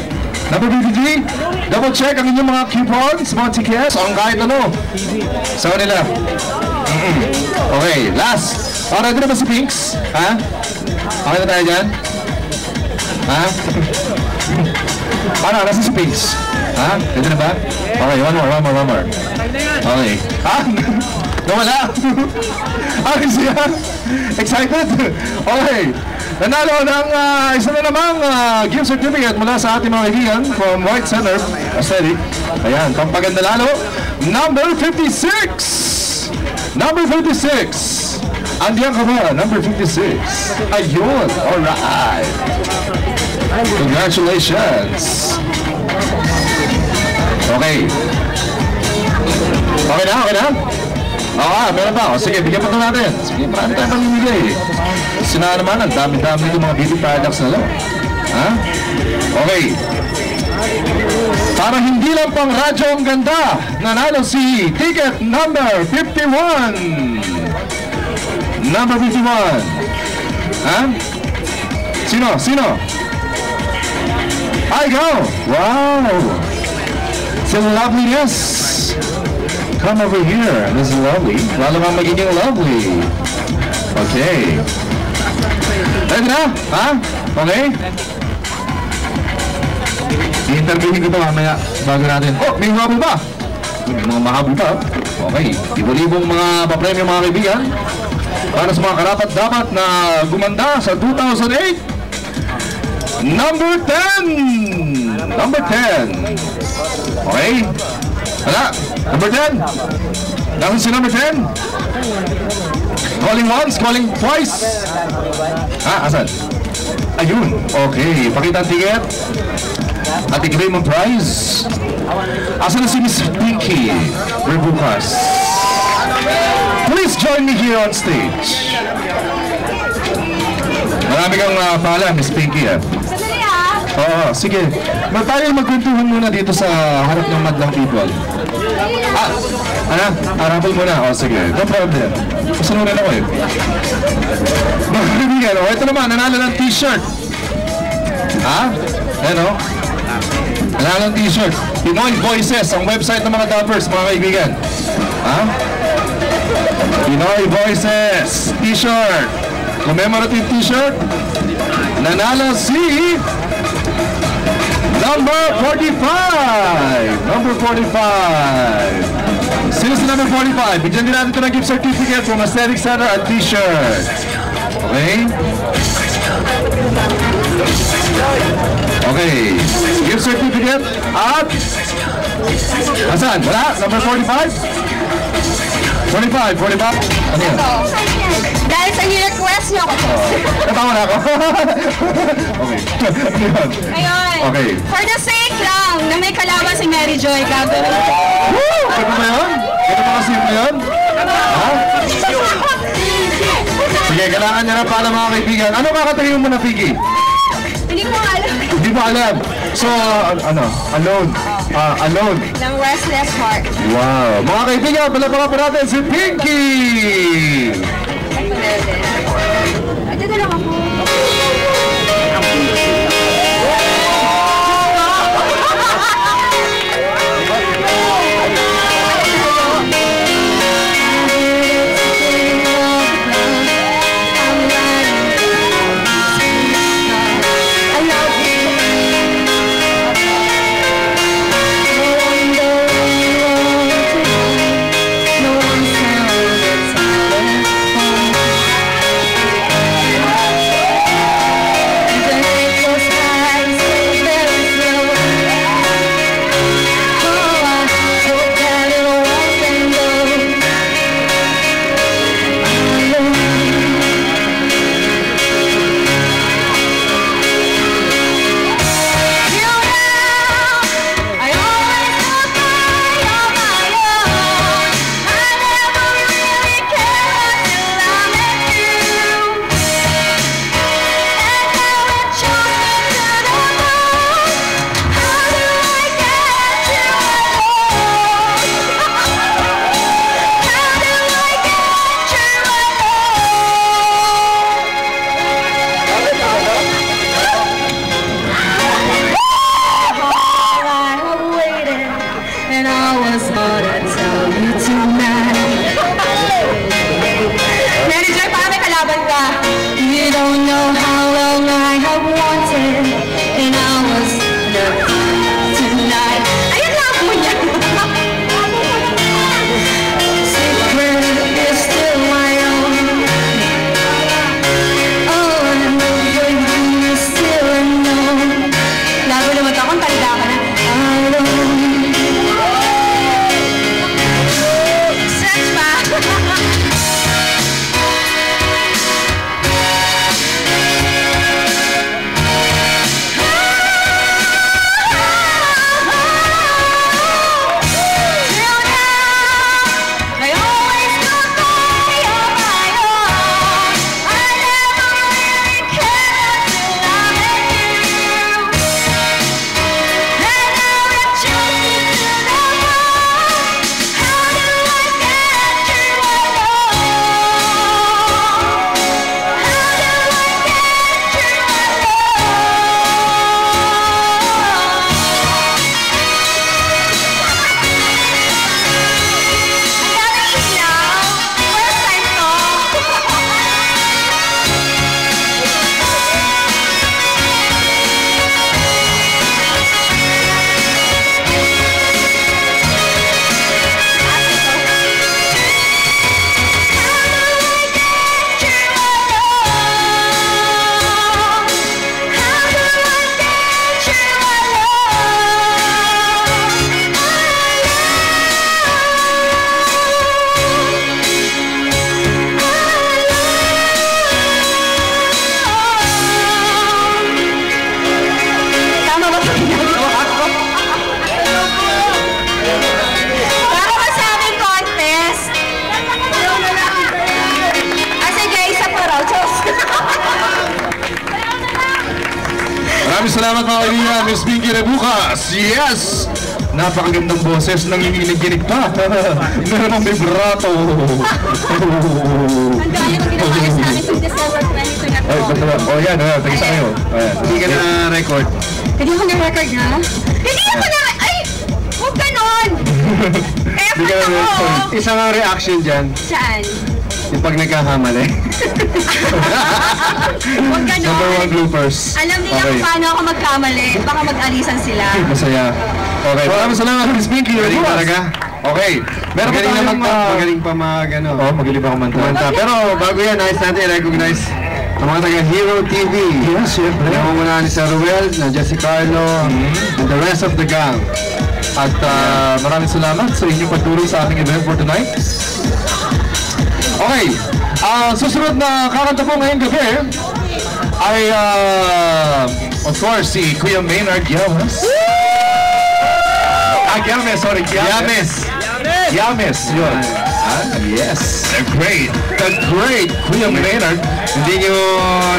Number 53. Double check ang inyong mga coupons, mga tickets, o ang kahit ano. Sa kanila. Okay. Last. O, ready na ba si Pinks? Ha? Okay na tayo dyan? Ha? Ano, nasa si Pinks? Ha? Pwede na ba? Okay, one more. Okay. Ha? Nawala? Okay siya? Excited? Okay. Nanalo ng isa na namang gift certificate mula sa ating mga kaibigan from White Center Aesthetic. Ayan, pampaganda lalo. Number 56! Number 56! Andiyan ka ba? Number 56. Ayun. Alright. Congratulations. Okay. Okay na? Meron pa. Sige, bigyan pa ito natin. Sige, marami tayo pamimigay. Sina naman, ang dami-dami ng mga beauty products na lang. Ha? Okay. Para hindi lang pang radyo ang ganda, nanalo si ticket number 51. Number 51. Ha? Sino? I go! Wow! It's a loveliness! Come over here. This is lovely. Lalo nga magiging lovely. Okay. Ready na? Ha? Okay? I-interviewin ko ito mamaya bago natin. Oh! May habol ba? May mga mahabol pa. Okay. Ibo-libong mga papremyo mga kaibigan. Para sa mga karapat-dapat na gumanda sa 2008. Number 10! Number 10. Okay? Hala? Number 10? Nasaan si number 10? Calling once, calling twice. Asan? Ayun. Okay. Pakita ang ticket. At i-claim ang prize. Asan na si Miss Pinky Rebukas? Please join me here on stage. Marami kang pala, Miss Pinky. Oo, sige. Tayo magkwentuhan muna dito sa harap ng madlang people. Harapin muna. O, sige. No problem. Kasalunan ako eh. Mga kaibigan, ito naman, nanalo ng t-shirt. Ha? Ano? Nanalo ng t-shirt. Pinoy Voices, ang website ng mga dappers, mga kaibigan. Ha? Pinoy Voices t-shirt. Commemorative t-shirt. Nanalo si number 45. Number 45. Sino si number 45? Bigyan din natin ito ng gift certificate from Aesthetic Center at t-shirt. Okay? Okay. Gift certificate at asan? Wala? Number 45? 45. Ano yan? Dahil sa request niyo ako. Natawa na ako. Okay. Ayun. Okay. For the sake lang na may kalaban si Mary Joy, gagawin. Woo! Ganun ba yun? Ganun ba kasi yun? Ha? Sige, kailangan niya na pala mga kaibigan. Ano kakatayin mo na, Piggy? Hindi ko alam. Hindi mo alam. So, alone. Alone. Ng Restless Heart. Wow. Mga kaibigan, palapakan po natin si Pinky! Ito na lang ako. Maraming salamat mga kaibigan, Miss Vicky Rebucas. Yes! Napakagandang boses, nanginginig-ginig pa. Meron ang vibrato. Ang dami ko ginawa sa akin sa December 22 na Ay, to. ba't naman? Oh, yan, tagisa kayo. Ayan. Hindi ka na-record. Hindi ako na-record na? Hindi ako na... Ay! Huwag ganon! Kaya Hindi ka pa ako! na-record. Isang reaction dyan, Saan? yung pag nagkakamali. Huwag ganon! Number 1 bloopers. Alam nila kung paano ako magkamali. Baka mag-alisan sila. Masaya. Okay, maraming salamat, Miss Vicky Magaling Rebucas. talaga. Okay, meron pa Magaling naman tayong... magaling pa mag-ano. Oh, magaling pa kumanta. Pero bago yan, nais natin i-recognize ang mga taga-Hero TV. Yes, syempre. Nangungunahan ni Sir Ruel, nandiyan si Carlo, and the rest of the gang. At maraming salamat sa inyong pagtulong sa ating event for tonight. Okay, susunod na kakanta po ngayong gabi ay, of course, si Kuya Maynard Yames. Yames, sorry, Yames. Yames, yun. Yes, the great Kuya Maynard. Hindi nyo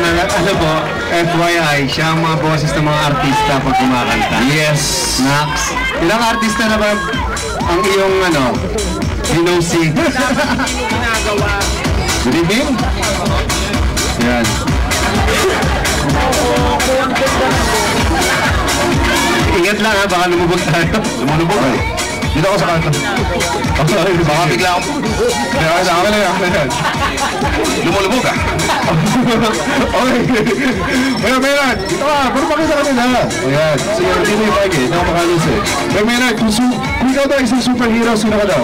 alam po, FYI, siya ang mga boses ng mga artista pag kumakanta. Yes. Nax, ilang artista na ba ang iyong Dinosi? Good evening. Yan. Ingat lang ha, baka lumubog tayo. Lumulubog. Dito ako sa kanta. Baka bigla akong... Kaya ako lang. Lumulubog ah. Okay. Kuya Maynard, dito ka. Puro pakita ka nila. Ayan. Sige, dito yung bag eh. Hindi ako makalis eh. Kuya Maynard, kung ikaw daw isang superhero, sino ka daw?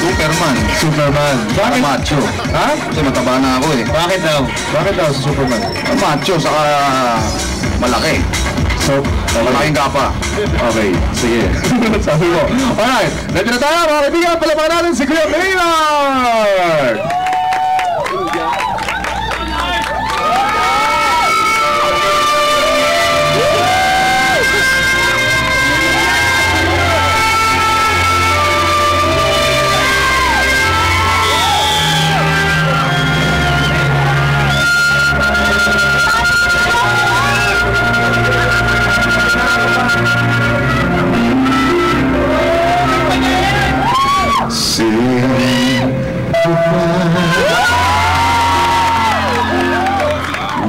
Superman. Superman. Bakit? Macho. Ha? Kasi mataba na ako eh. Bakit daw? Bakit daw si Superman? Macho, saka malaki. So, malaking kapa. Okay, sige. Sabi mo. Alright, nandiyan na tayo mga kaibigan. Palapakan natin si Kuya Maynard!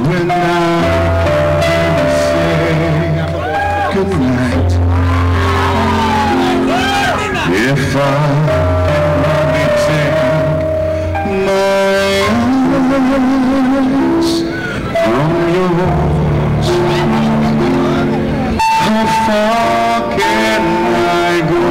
When I say goodnight, if I only take my eyes from yours, how far can I go?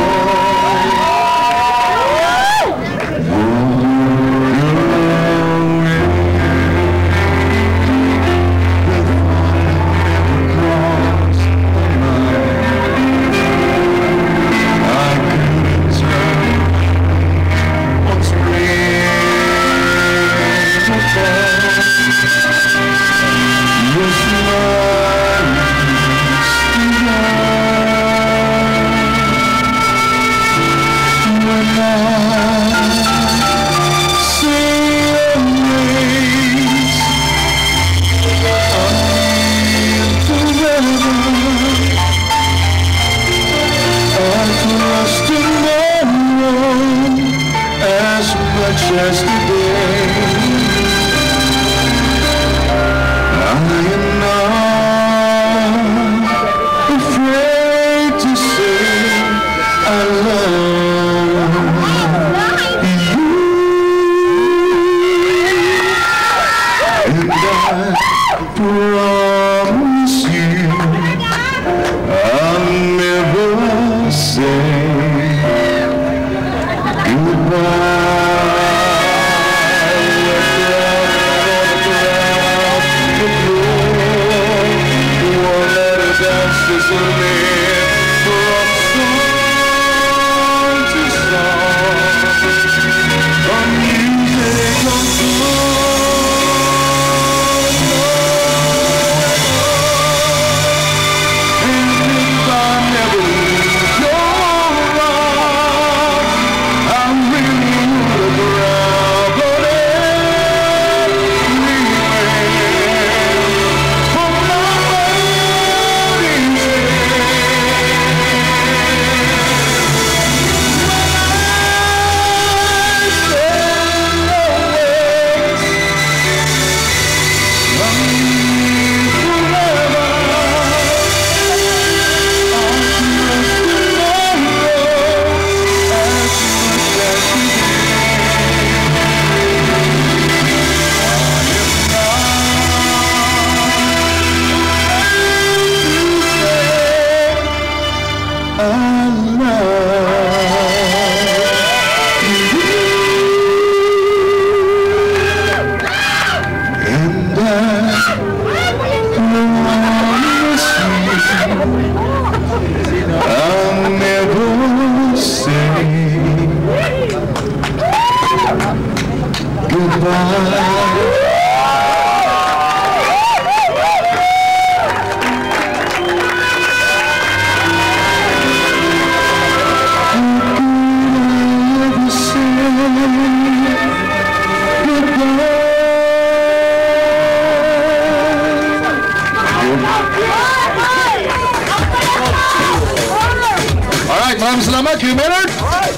Alright, maraming salamat, Q Maynard.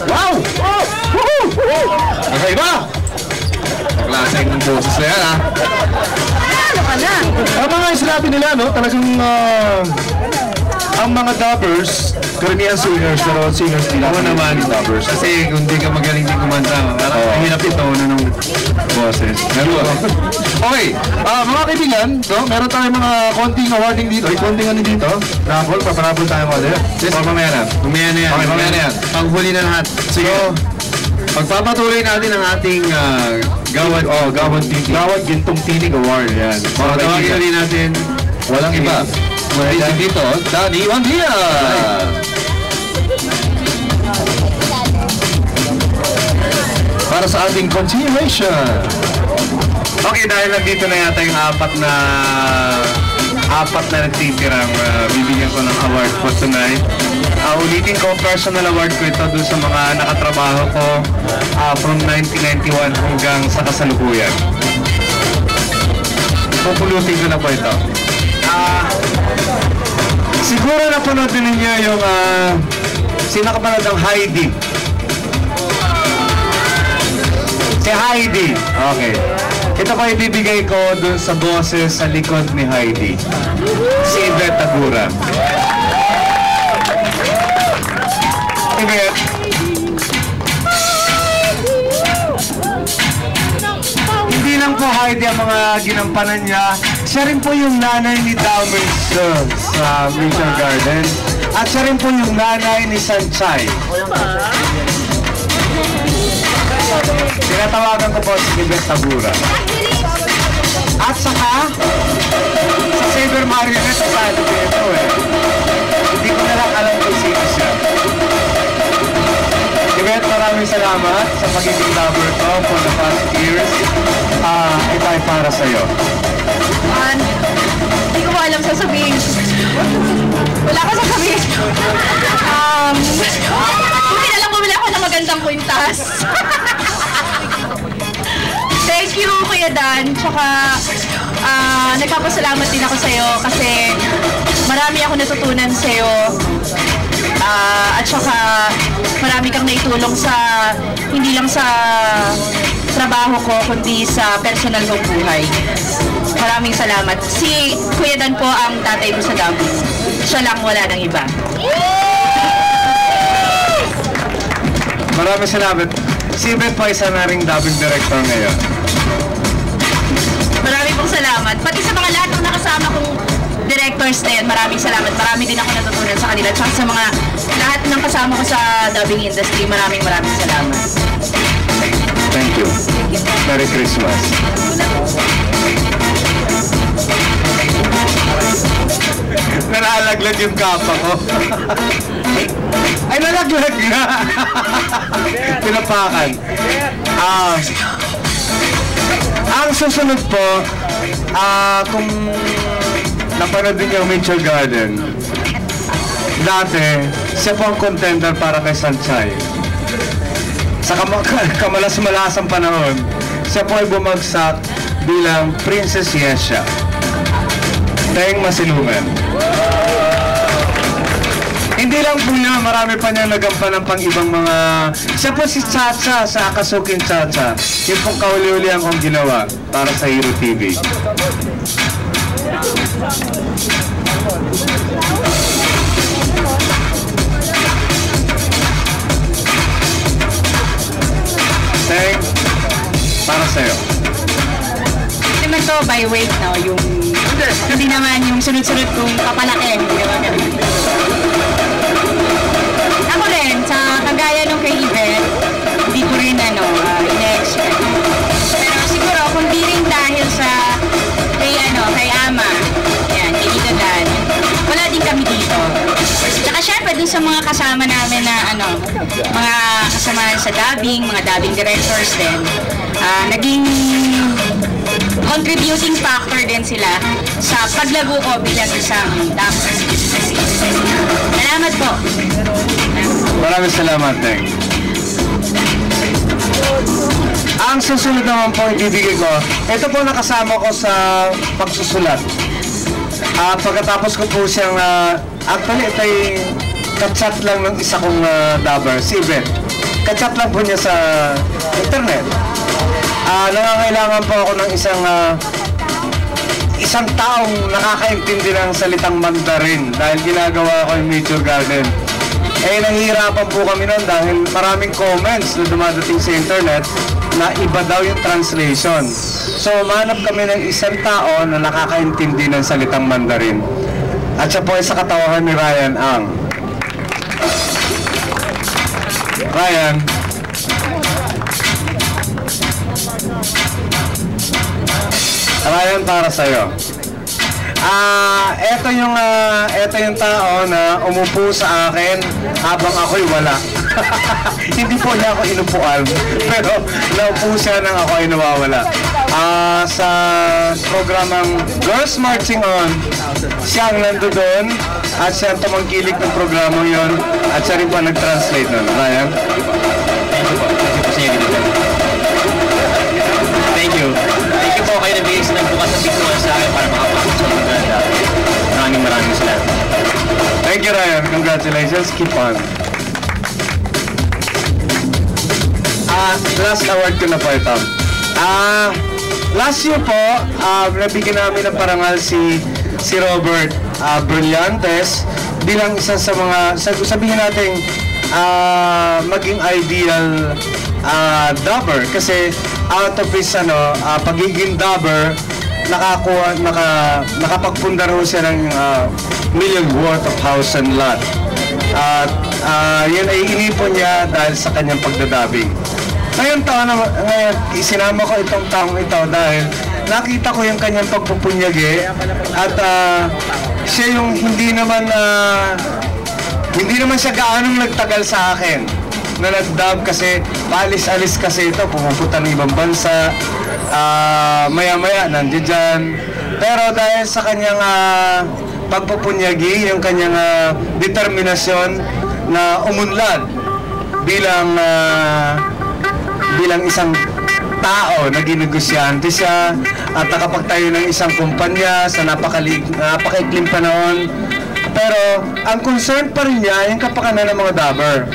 Wow! Nakaiba! Klaseng boses na yan, ha? Ang mga sinabi nila, no? Talagang ang mga dubbers, karamihan singers, pero singers nila. Oo naman, dubbers. Kasi kung di ka magaling din kumanta, mahirap ito ng boses. Okay, mga kaibigan, no? Meron tayong mga konting awarding dito. Ay, konting ano dito? Raffle, paparapol tayo mga dito. Yes, mamaya na. Mamaya na yan. Okay, mamaya na yan. Paghuli na lahat. Sige. So, pagpapatuloy natin ang ating Gawad Gintong Tinig Award. Yan. Tawagin ulit natin. Walang iba. Malisip dito, Danny Manlia. Para sa ating continuation. Okay, dahil nandito na yata yung apat na nagtitirang bibigyan ko ng award for tonight. Ulitin ko, personal award ko ito doon sa mga nakatrabaho ko from 1991 hanggang sa kasalukuyan. Pupulutin ko na po ito. Siguro napanood din ninyo yung sino kapanood ng Heidi? Si Heidi. Okay. Ito ko ibibigay ko dun sa boses sa likod ni Heidi. Si Yvette Tagura. Yvette. Hindi lang po Heidi ang mga ginampanan niya. Siya rin po yung nanay ni Dahmer's sa Rachel Garden. At siya rin po yung nanay ni Sanchay. Tinatawagan ko po si Yvette Tagura. At saka, sa Saber Marionette Society ito hindi ko na lang alam kung sino siya. Yvette, maraming salamat sa pagiging lover ko for the past years. Ito ay para sa'yo. Hindi ko alam sasabihin. Wala ko sasabihin. Buti na lang bumili ako ng magandang kwintas. Thank you, Kuya Dan. Tsaka, nagpapasalamat din ako sa'yo kasi marami ako natutunan sa'yo. At saka, marami kang naitulong sa, hindi lang sa trabaho ko, kundi sa personal kong buhay. Maraming salamat. Si Kuya Dan po ang tatay ko sa Davao. Siya lang, wala nang iba. Maraming salamat. Si Yvette po isa na ring dubbing director ngayon. Maraming pong salamat. Pati sa mga lahat ng nakasama kong directors na yan, maraming salamat. Marami din ako natutunan sa kanila. Tsaka sa mga lahat ng kasama ko sa dubbing industry, maraming salamat. Thank you. Merry Christmas. Nalaglag yung kapa ko. Ay, nalaglag nga. Pinapakan. Ang susunod po, kung napanood din yung Mitchell Garden, dati, siya po ang contender para kay Sanchay. Sa kamalas-malasang panahon, siya po ay bumagsak bilang Princess Yesha. Tayong Masilungan. Hindi lang po niya, marami pa niya nagampan ng pang-ibang mga... Siya po si Chacha sa Akasuking Chacha. Yung pong kauli-ulihan kong ginawa para sa Hero TV. Teng, para sa'yo. Hindi naman to by weight, no? Hindi naman yung sunod-sunod kong papalaki. Hindi naman ganun. Ako rin, sa kagaya nung kay Yvette, hindi ko rin ina-expect. Pero siguro, kung di rin dahil sa kay Ama, yan, kay Tito Dan, wala din kami dito. Tsaka syempre, dun sa mga kasama namin na mga kasamahan sa dubbing, mga dubbing directors din, naging contributing factor din sila sa paglago ko bilang isang dubber. Salamat po. Maraming salamat, Teng. Ang susunod naman po ibibigay ko, ito po nakasama ko sa pagsusulat. Pagkatapos ko po siyang, actually ito ay kachat lang ng isa kong dabber, si Yvette. Kachat lang po niya sa internet. Nangangailangan po ako ng isang taong nakakaintindi ng salitang Mandarin dahil ginagawa ko yung Nature Garden. Nahihirapan po kami noon dahil maraming comments na dumadating sa internet na iba daw yung translation. So, mahanap kami ng isang tao na nakakaintindi ng salitang Mandarin. At siya po ay sa katawahan ni Ryan Ang. Ryan. Ryan, para sa'yo. Ito yung tao na umupo sa akin habang ako'y wala. Hindi po niya ako inupuan, pero naupo siya nang ako ay nawawala. Sa programang Girls Marching On, siya ang nandoon at siya ang tumangkilik ng programang yon at siya rin po nag-translate nun. Ryan? Thank you. Thank you po kayo na bigay ng bukas na bituan sa akin para makapasok sa maganda. Maraming salamat. Thank you, Ryan. Congratulations. Keep on. Last award ko na po ito. Last year po, nabigyan namin ng parangal si Robert Brillantes bilang isa sa mga, sabihin natin, maging ideal dabber. Kasi out of his pagiging dabber, nakapagpundar ho siya ng million worth of house and lot. At yun ay inipon niya dahil sa kanyang pagdadabing. Ngayon isinama ko itong taong ito dahil nakita ko yung kanyang pagpupunyagi at siya yung hindi naman siya gaanong nagtagal sa akin na nag-dub kasi paalis-alis kasi ito, pumupunta ng ibang bansa, maya-maya nandiyan dyan. Pero dahil sa kanyang pagpupunyagi, yung kanyang determinasyon na umunlad bilang isang tao na ginegosyante siya at nakapagtayo ng isang kumpanya sa napakaikling panahon. Pero ang concern pa rin niya yung kapakanan ng mga dabber.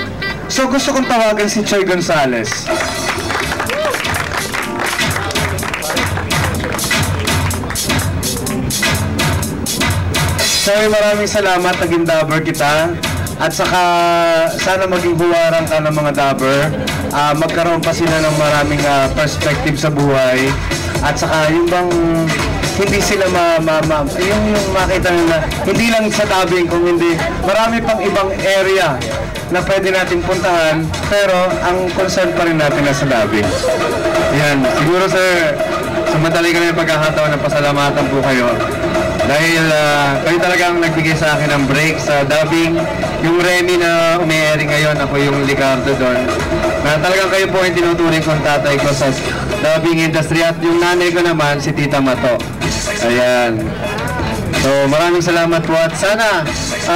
So gusto kong tawagan si Choy Gonzales. Choy, maraming salamat, naging dabber kita. At saka sana maging buwarang ka ng mga dabber. Magkaroon pa sila ng maraming perspective sa buhay. At saka yung bang hindi sila yung makita nila, hindi lang sa dubbing, kung hindi, marami pang ibang area na pwede natin puntahan, pero ang concern pa rin natin na sa dubbing. Yan, siguro sir, sa madali ka na yung pagkakataon na pasalamatan po kayo. Dahil kayo talagang nagbigay sa akin ng break sa dubbing. Yung Remy na umi-airing ngayon, ako yung Ricardo doon. Na talagang kayo po yung tinuturing kong tatay ko sa dubbing industry. At yung nanay ko naman, si Tita Mato. Ayan. So maraming salamat po. At sana,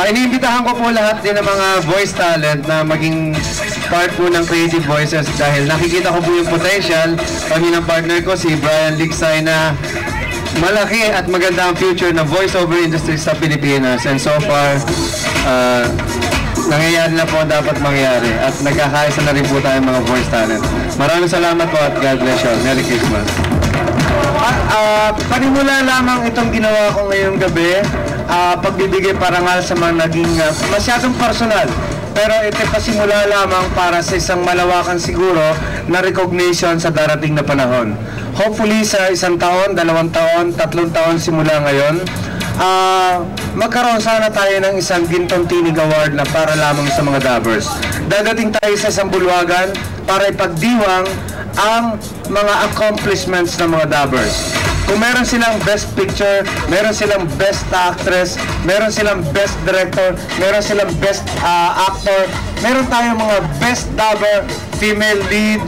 iniimbitahan ko po lahat din ng mga voice talent na maging part po ng Creative Voices. Dahil nakikita ko po yung potential. Kami ng partner ko, si Brian Ligsay, na malaki at maganda ang future ng voiceover industry sa Pilipinas. And so far, nangyayari na po ang dapat mangyari. At nagkakaisa na rin po tayo mga voice talent. Maraming salamat po at God bless you. Merry Christmas. Panimula lamang itong ginawa ko ngayong gabi. Pagbibigay parangal sa mga naging masyadong personal. Pero ito pasimula lamang para sa isang malawakan siguro na recognition sa darating na panahon. Hopefully sa 1 taon, 2 taon, 3 taon simula ngayon, magkaroon sana tayo ng isang Gintong Tinig Award na para lamang sa mga dabbers. Dadating tayo sa isang bulwagan para ipagdiwang ang mga accomplishments ng mga dabbers. Kung meron silang best picture, meron silang best actress, meron silang best director, meron silang best actor, meron tayong mga best dabber, female lead,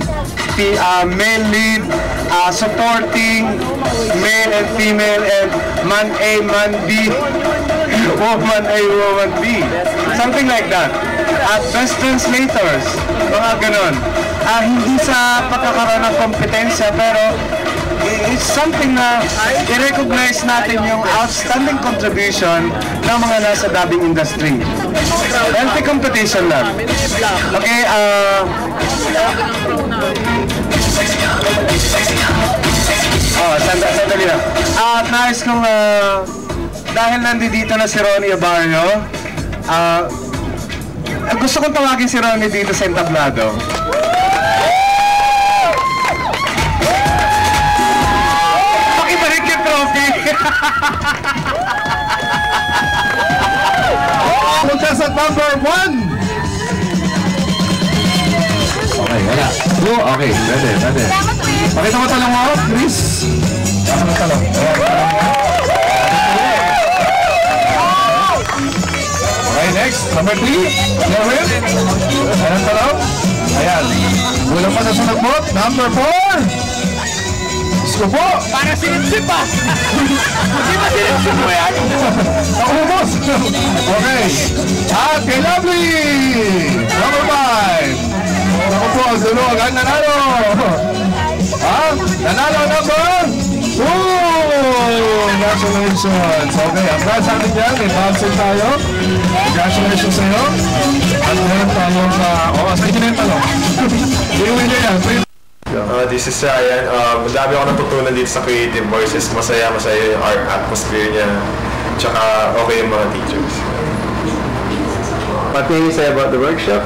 male lead, supporting, male and female, and man A, man B. woman A, woman B. Something like that. At best translators, mga ganon. Hindi sa pagkakaroon ng kompetensya, pero it's something na i-recognize natin yung outstanding contribution ng mga nasa dubbing industry. Healthy competition lang. Okay, sandali lang. At nais kong, dahil nandito na si Ronnie Abarrio, gusto kong tawagin si Ronnie dito sa entablado. Pakibalik yung trophy! Contest at number 1! Okay, wala. 2, okay, pwede. Pakita mo talong mo, Chris. Pakita mo talong. Okay, next, number 3. Jerwin. Ayan talong. Ayan. Kulang pa na sa nagbot. Number 4. Gusto po. Para sinipsip pa! Hindi ba sinipsip mo yan? Naubos. Okay. At kay Lovely. Number 5. Ako po, ang dulog ang nanalo. Nanalo number 2. Congratulations. Okay, ang prize natin yan. May bouncing tayo. Congratulations sa'yo. At meron tayong sa inyo na yung talong. Inuwi nyo yan. This is Ryan. Madami ako natutunan dito sa Creative Voices. Masaya yung art atmosphere niya. Tsaka okay yung mga teachers. What can you say about the workshop?